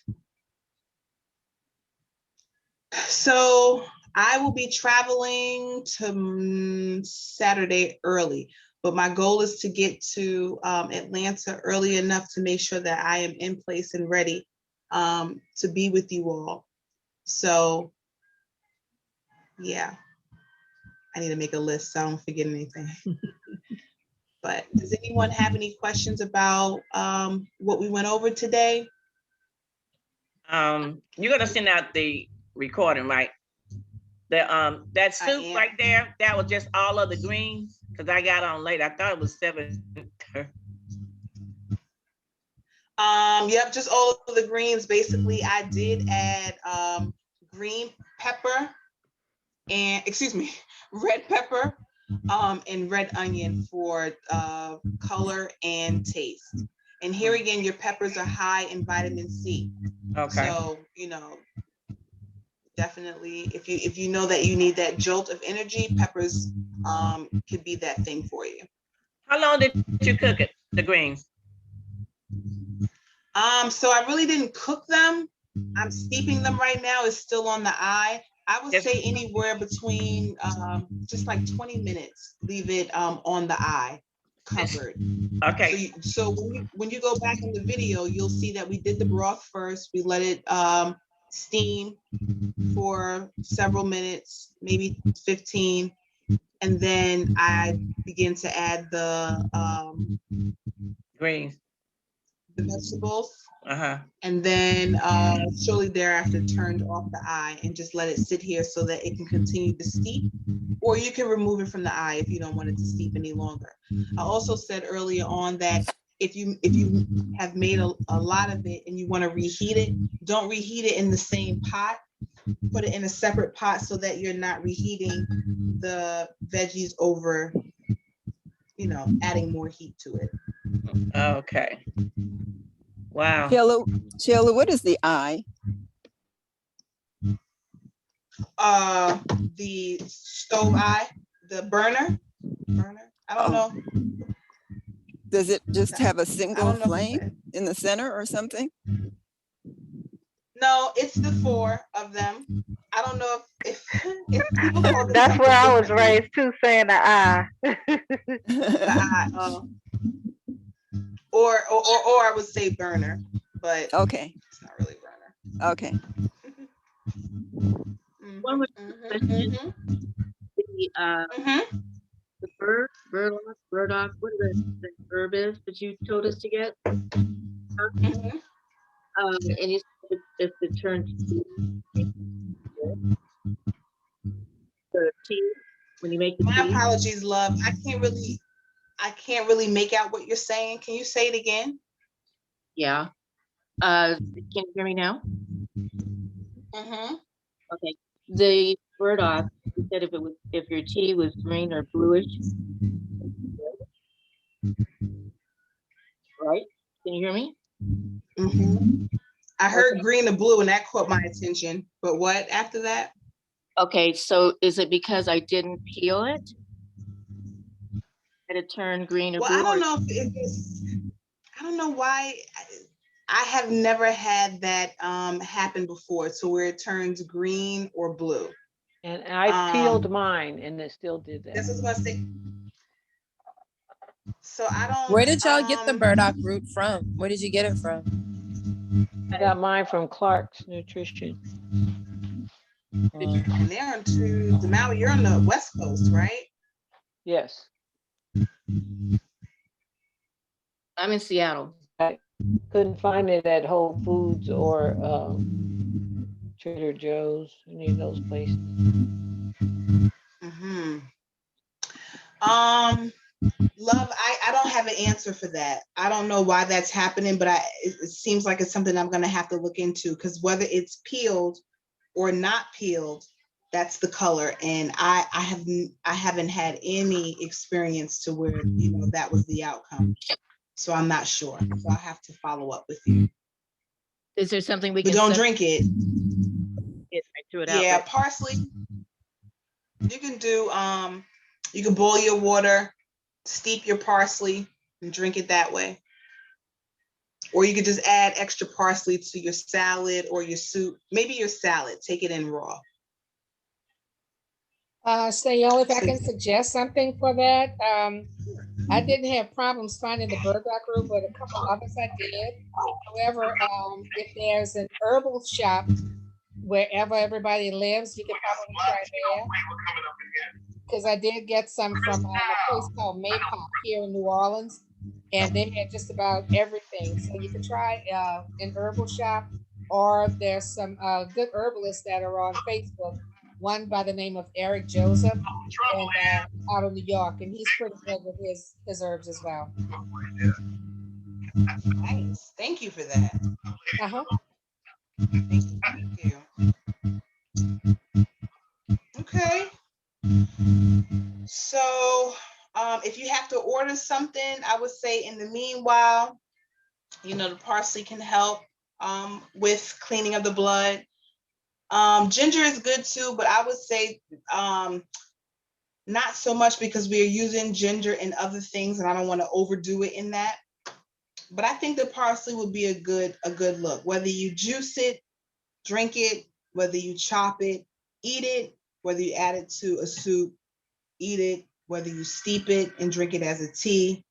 So I will be traveling to Saturday early, but my goal is to get to Atlanta early enough to make sure that I am in place and ready to be with you all. So yeah, I need to make a list so I don't forget anything. But does anyone have any questions about what we went over today? You're gonna send out the recording, right? That soup right there, that was just all of the greens, because I got on late. I thought it was 7. Yep, just all of the greens. Basically, I did add green pepper and, excuse me, red pepper and red onion for color and taste. And here again, your peppers are high in vitamin C. Okay. So, you know, definitely, if you know that you need that jolt of energy, peppers could be that thing for you. How long did you cook it, the greens? So I really didn't cook them. I'm steeping them right now. It's still on the eye. I would say anywhere between just like 20 minutes. Leave it on the eye, covered. Okay. So when you go back in the video, you'll see that we did the broth first. We let it steam for several minutes, maybe 15, and then I begin to add the greens, the vegetables. Uh-huh. And then shortly thereafter turned off the eye and just let it sit here so that it can continue to steep, or you can remove it from the eye if you don't want it to steep any longer. I also said earlier on that if you have made a lot of it and you want to reheat it, don't reheat it in the same pot. Put it in a separate pot so that you're not reheating the veggies over, you know, adding more heat to it. Okay. Wow. Sheila, what is the eye? The stove eye, the burner. I don't know. Does it just have a single flame in the center or something? No, it's the 4 of them. I don't know if people call it. That's where I was raised too, saying the eye. The eye, or I would say burner, but okay, it's not really burner. Okay. One more question. The burdock, what the herb is that you told us to get? And you said it's the turn the tea when you make the My tea. apologies, love. I can't really make out what you're saying. Can you say it again? Yeah. Can you hear me now? Okay. The burdock, you said if your tea was green or bluish. Right? Can you hear me? I heard green or blue and that caught my attention. But what after that? Okay, so is it because I didn't peel it? Did it turn green or blue? Well, I don't know if it's, I don't know why. I have never had that happen before, to where it turns green or blue. And I peeled mine and it still did that. This is what I say. So I don't. Where did y'all get the burdock root from? Where did you get it from? I got mine from Clark's Nutrition. And they're into the Maui. You're on the West Coast, right? Yes. I'm in Seattle. I couldn't find it at Whole Foods or Trader Joe's, any of those places. Love, I don't have an answer for that. I don't know why that's happening, but it seems like it's something I'm going to have to look into, because whether it's peeled or not peeled, that's the color. And I haven't had any experience to where, you know, that was the outcome. So I'm not sure. So I'll have to follow up with you. Is there something we But can? don't drink it. Threw it out, Yeah, but- parsley. You can do, you can boil your water, steep your parsley, and drink it that way. Or you could just add extra parsley to your salad or your soup. Maybe your salad, take it in raw. Sayel, if I can suggest something for that, I didn't have problems finding the burdock root, but a couple others I did. However, if there's an herbal shop wherever everybody lives, you can probably try there. Because I did get some from a place called Maypop here in New Orleans, and they had just about everything. So you could try an herbal shop, or there's some good herbalists that are on Facebook. One by the name of Eric Joseph, and out of New York, and he's pretty good with his herbs as well. Nice. Thank you for that. Uh-huh. Thank you. Okay. So if you have to order something, I would say in the meanwhile, you know, the parsley can help with cleaning of the blood. Ginger is good too, but I would say not so much, because we are using ginger in other things and I don't want to overdo it in that. But I think the parsley would be a good look. Whether you juice it, drink it, whether you chop it, eat it, whether you add it to a soup, eat it, whether you steep it and drink it as a tea.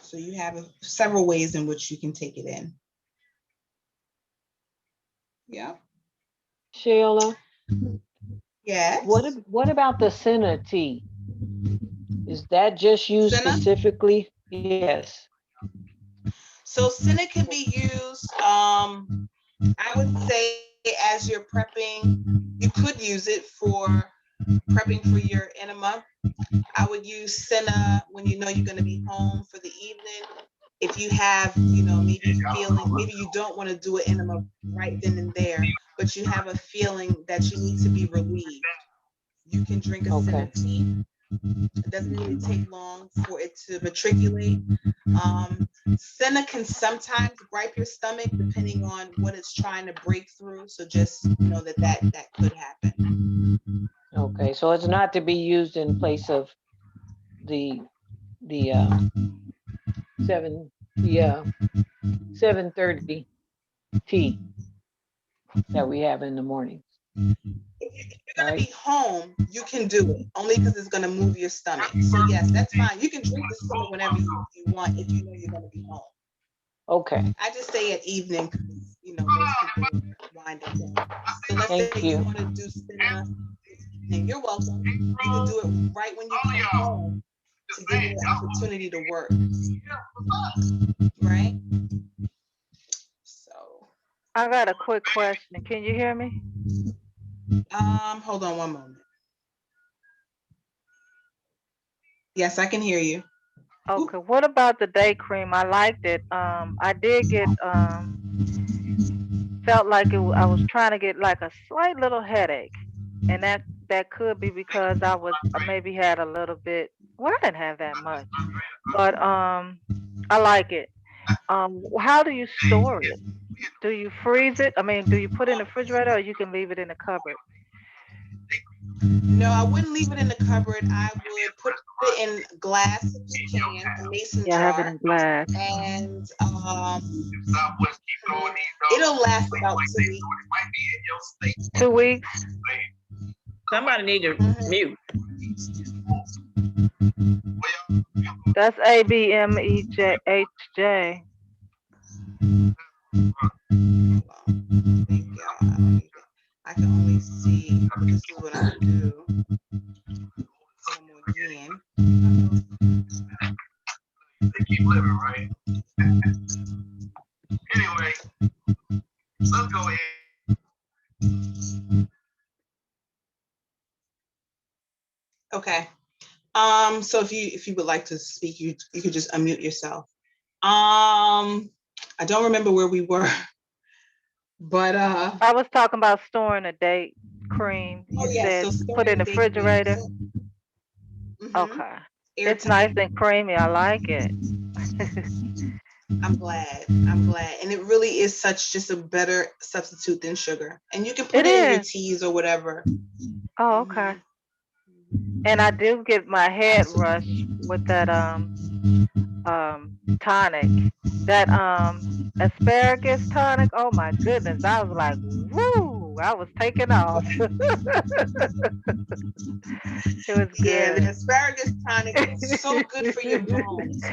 So you have several ways in which you can take it in. Yeah. Sheila? Yes. What about the senna tea? Is that just used specifically? Yes. So senna can be used, I would say, as you're prepping. You could use it for prepping for your enema. I would use senna when you know you're going to be home for the evening. If you have, you know, maybe you don't want to do an enema right then and there, but you have a feeling that you need to be relieved, you can drink a senna tea. It doesn't really take long for it to matriculate. Senna can sometimes gripe your stomach depending on what it's trying to break through. So just know that could happen. Okay, so it's not to be used in place of the 7:30 tea that we have in the morning. If you're gonna be home, you can do it only because it's gonna move your stomach. So yes, that's fine. You can drink the senna whenever you want if you know you're gonna be home. Okay. I just say at evening because you know most people wind up down. So let's say you want to do senna. And you're welcome. You can do it right when you come home to give you the opportunity to work. Right? So I got a quick question. Can you hear me? Hold on one moment. Yes, I can hear you. Okay, what about the day cream? I liked it. I did get felt like I was trying to get like a slight little headache, and that could be because I maybe had a little bit. Well, I didn't have that much, but I like it. How do you store it? Do you freeze it? I mean, do you put it in the refrigerator, or you can leave it in the cupboard? No, I wouldn't leave it in the cupboard. I would put it in glass if you can, a mason Yeah, I jar. have it in glass. And it'll last about 2 weeks. 2 weeks? Somebody need to mute. That's ABMEJHJ. I can only see, this is what I do. Again. They keep living, right? Anyway, let's go ahead. Okay. So if you would like to speak, you could just unmute yourself. I don't remember where we were, but I was talking about storing a date cream. You said put in the refrigerator. Okay. It's nice and creamy. I like it. I'm glad. And it really is such just a better substitute than sugar. And you can put it in your teas or whatever. Oh, okay. And I do get my head rushed with that tonic. That asparagus tonic. Oh my goodness. I was like, woo, I was taking off. It was good. Yeah, the asparagus tonic is so good for your bones.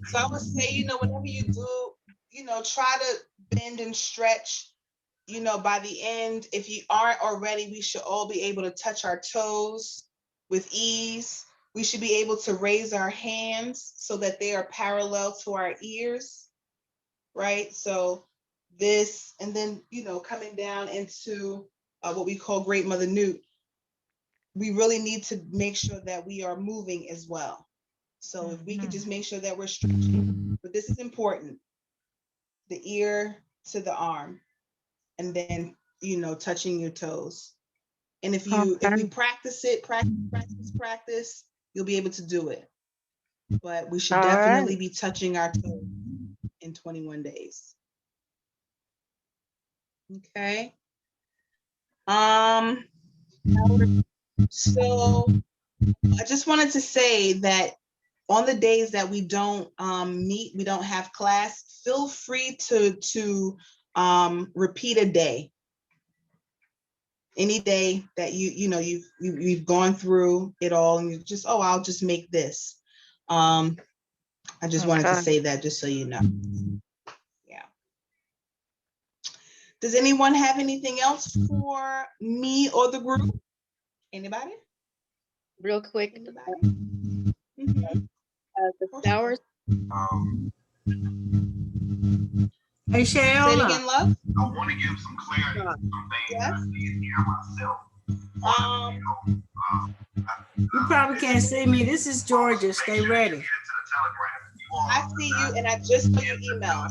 So I would say, whenever you do, try to bend and stretch. By the end, if you aren't already, we should all be able to touch our toes with ease. We should be able to raise our hands so that they are parallel to our ears, right? So this, and then, coming down into what we call Great Mother Newt, we really need to make sure that we are moving as well. So if we could just make sure that we're stretching, but this is important, the ear to the arm, and then, touching your toes. And if you practice it, practice, you'll be able to do it. But we should definitely be touching our toes in 21 days. Okay. So I just wanted to say that on the days that we don't meet, we don't have class, feel free to repeat a day. Any day that you've gone through it all and you just, I'll just make this. I just wanted to say that just so you know. Yeah. Does anyone have anything else for me or the group? Anybody? Real quick. Mm-hmm. The sour. Hey, Shayla. Say it again, love. I want to give some clarity to some things I see in here myself. You probably can't see me. This is Georgia. Stay ready. I see you, and I just saw your email.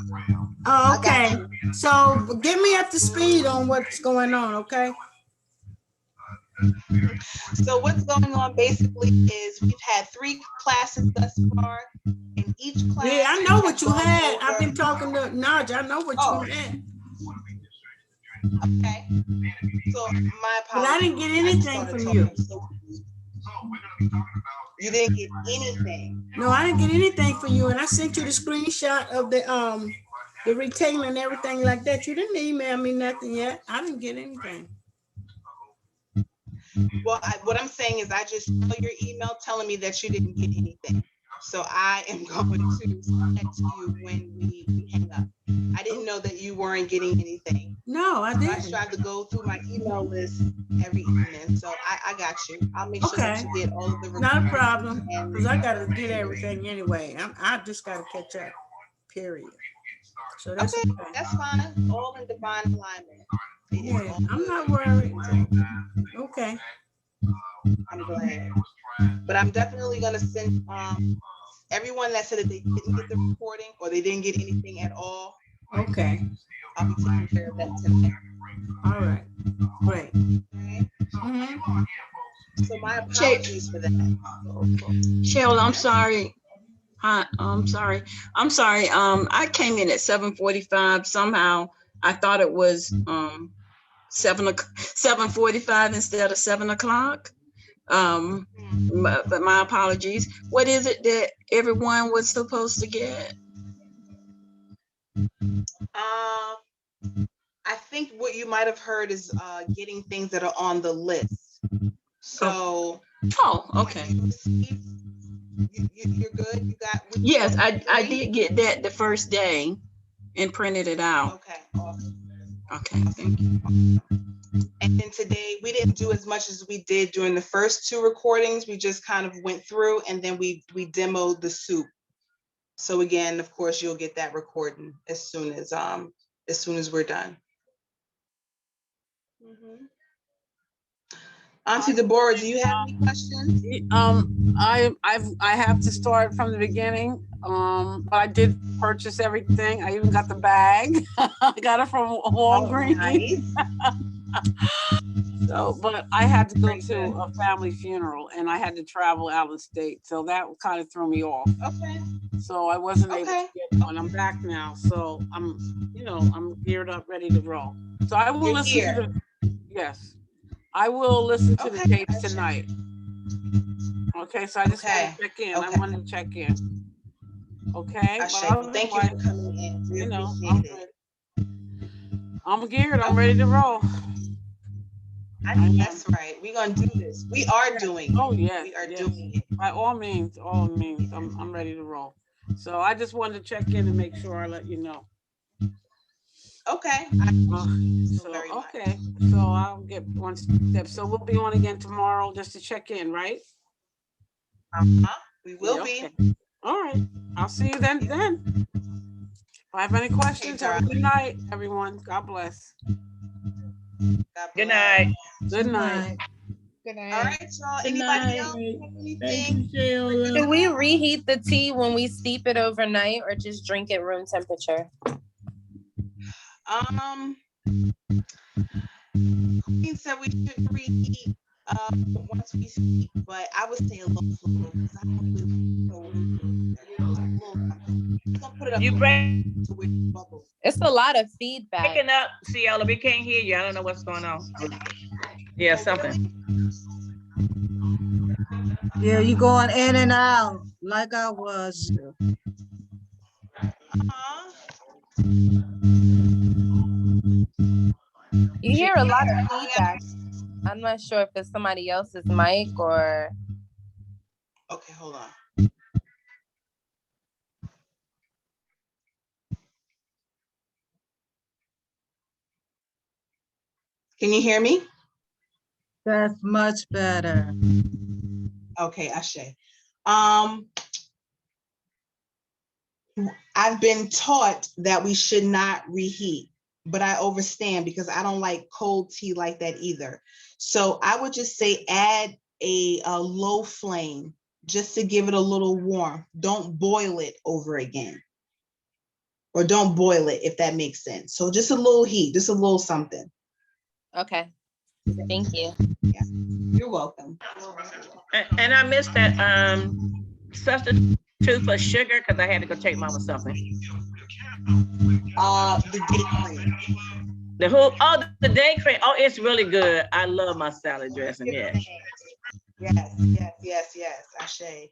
Oh, okay. So get me up to speed on what's going on, okay? So what's going on basically is we've had 3 classes thus far, and each class. Yeah, I know what you had. I've been talking to Naja. I know what you had. Okay. So my apologies. But I didn't get anything from you. You didn't get anything. No, I didn't get anything from you, and I sent you the screenshot of the retailer and everything like that. You didn't email me nothing yet. I didn't get anything. Well, what I'm saying is I just saw your email telling me that you didn't get anything. So I am going to text you when we hang up. I didn't know that you weren't getting anything. No, I didn't. I strive to go through my email list every evening. So I got you. I'll make sure that you get all of the not a problem, because I got to get everything anyway. I just got to catch up, period. So that's okay. That's fine. All in divine alignment. Yeah, I'm not worried. Okay. I'm glad. But I'm definitely going to send everyone that said that they didn't get the recording or they didn't get anything at all. Okay. I'll be taking care of that tonight. All right. Great. Okay. Mm-hmm. So my apologies for that. Cheryl, I'm sorry. Hi, I'm sorry. I came in at 7:45. Somehow I thought it was 7:45 instead of 7 o'clock. But my apologies. What is it that everyone was supposed to get? I think what you might have heard is getting things that are on the list. So. Oh, okay. You're good. You got. Yes, I did get that the first day and printed it out. Okay. Awesome. Okay. Thank you. And then today we didn't do as much as we did during the first 2 recordings. We just kind of went through and then we demoed the soup. So again, of course, you'll get that recording as soon as we're done. Auntie Deborah, do you have any questions? I have to start from the beginning. But I did purchase everything. I even got the bag. I got it from Walgreens. Nice. So, but I had to go to a family funeral and I had to travel out of state. So that kind of threw me off. Okay. So I wasn't able to get one. I'm back now. So I'm geared up, ready to roll. So I will listen to yes. I will listen to the tapes tonight. Okay, so I just want to check in. I wanted to check in. Okay. Thank you for coming in. We appreciate it. I'm geared. I'm ready to roll. That's right. We're gonna do this. We are doing it. Oh yeah. We are doing it. By all means, I'm ready to roll. So I just wanted to check in and make sure I let you know. Okay. So I'll get one step. So we'll be on again tomorrow just to check in, right? We will be. All right. I'll see you then. If I have any questions, have a good night, everyone. God bless. Good night. Good night. Good night. All right, y'all. Anybody else have anything? Do we reheat the tea when we steep it overnight or just drink it room temperature? Queen said we should reheat once we steep, but I would say a low flow because I don't really You break. It's a lot of feedback. Picking up, Ciela, we can't hear you. I don't know what's going on. Yeah, something. Yeah, you going in and out like I was. You hear a lot of feedback. I'm not sure if it's somebody else's mic or. Okay, hold on. Can you hear me? That's much better. Okay, Ashe. I've been taught that we should not reheat, but I overstand because I don't like cold tea like that either. So I would just say add a low flame just to give it a little warmth. Don't boil it over again. Or don't boil it, if that makes sense. So just a little heat, just a little something. Okay. Thank you. Yeah, you're welcome. And I missed that substitute for sugar because I had to go take mama something. The date cream. The who? Oh, the date cream. Oh, it's really good. I love my salad dressing. Yeah. Yes. Ashe.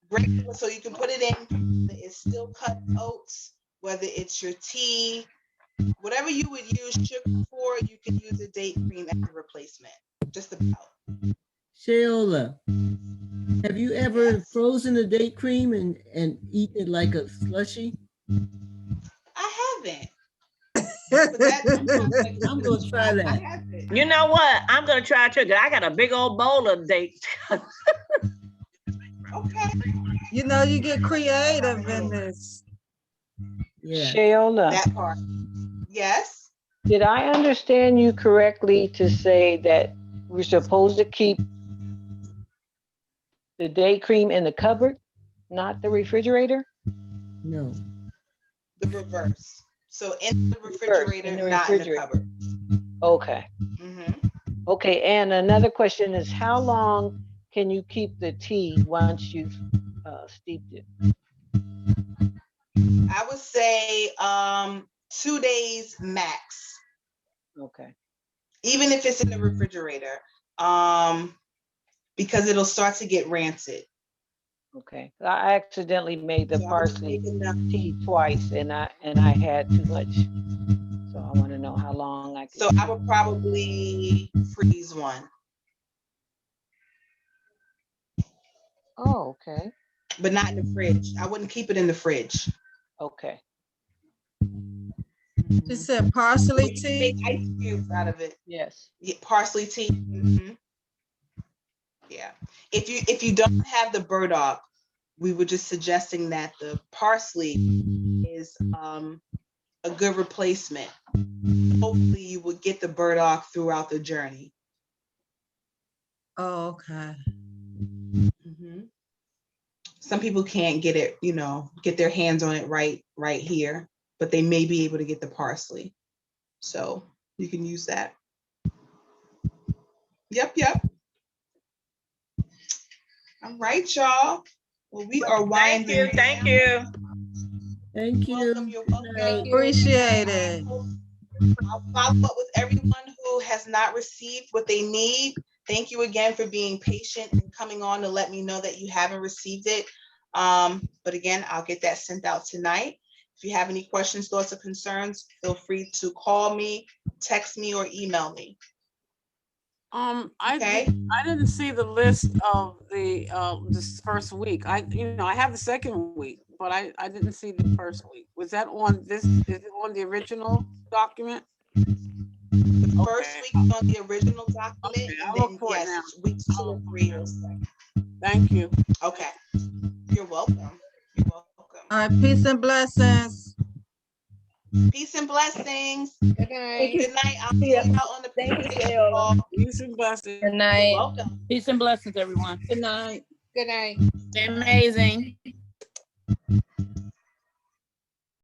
Great. So you can put it in. It's still cut oats, whether it's your tea, whatever you would use sugar for, you can use a date cream as a replacement. Just about. Sheola, have you ever frozen a date cream and eaten it like a slushy? I haven't. I'm gonna try that. You know what? I'm gonna try too. I got a big old bowl of dates. Okay. You know, you get creative in this. Yeah. Sheola. That part. Yes. Did I understand you correctly to say that we're supposed to keep the date cream in the cupboard, not the refrigerator? No. The reverse. So in the refrigerator, not in the cupboard. Okay. Mm-hmm. Okay, and another question is, how long can you keep the tea once you've steeped it? I would say 2 days max. Okay. Even if it's in the refrigerator, because it'll start to get rancid. Okay. I accidentally made the parsley tea twice, and I had too much. So I want to know how long I can. So I would probably freeze one. Oh, okay. But not in the fridge. I wouldn't keep it in the fridge. Okay. She said parsley tea. Make ice cubes out of it. Yes. Yeah, parsley tea. Mm-hmm. Yeah. If you don't have the burdock, we were just suggesting that the parsley is a good replacement. Hopefully you will get the burdock throughout the journey. Oh, okay. Mhm. Some people can't get it, get their hands on it right here, but they may be able to get the parsley. So you can use that. Yep. All right, y'all. Well, we are winding. Thank you. Thank you. Welcome. You're welcome. Appreciate it. I'll follow up with everyone who has not received what they need. Thank you again for being patient and coming on to let me know that you haven't received it. But again, I'll get that sent out tonight. If you have any questions, thoughts, or concerns, feel free to call me, text me, or email me. I didn't see the list of the this first week. I have the second week, but I didn't see the first week. Was that on this? Is it on the original document? The first week is on the original document, and I'll then look for it now. weeks 2 and 3 is like. Thank you. Okay. You're welcome. All right, peace and blessings. Peace and blessings. Good night. Good night. I'll see you out on the presentation call. Peace and blessings. Good night. You're welcome. Peace and blessings, everyone. Good night. Good night. Amazing.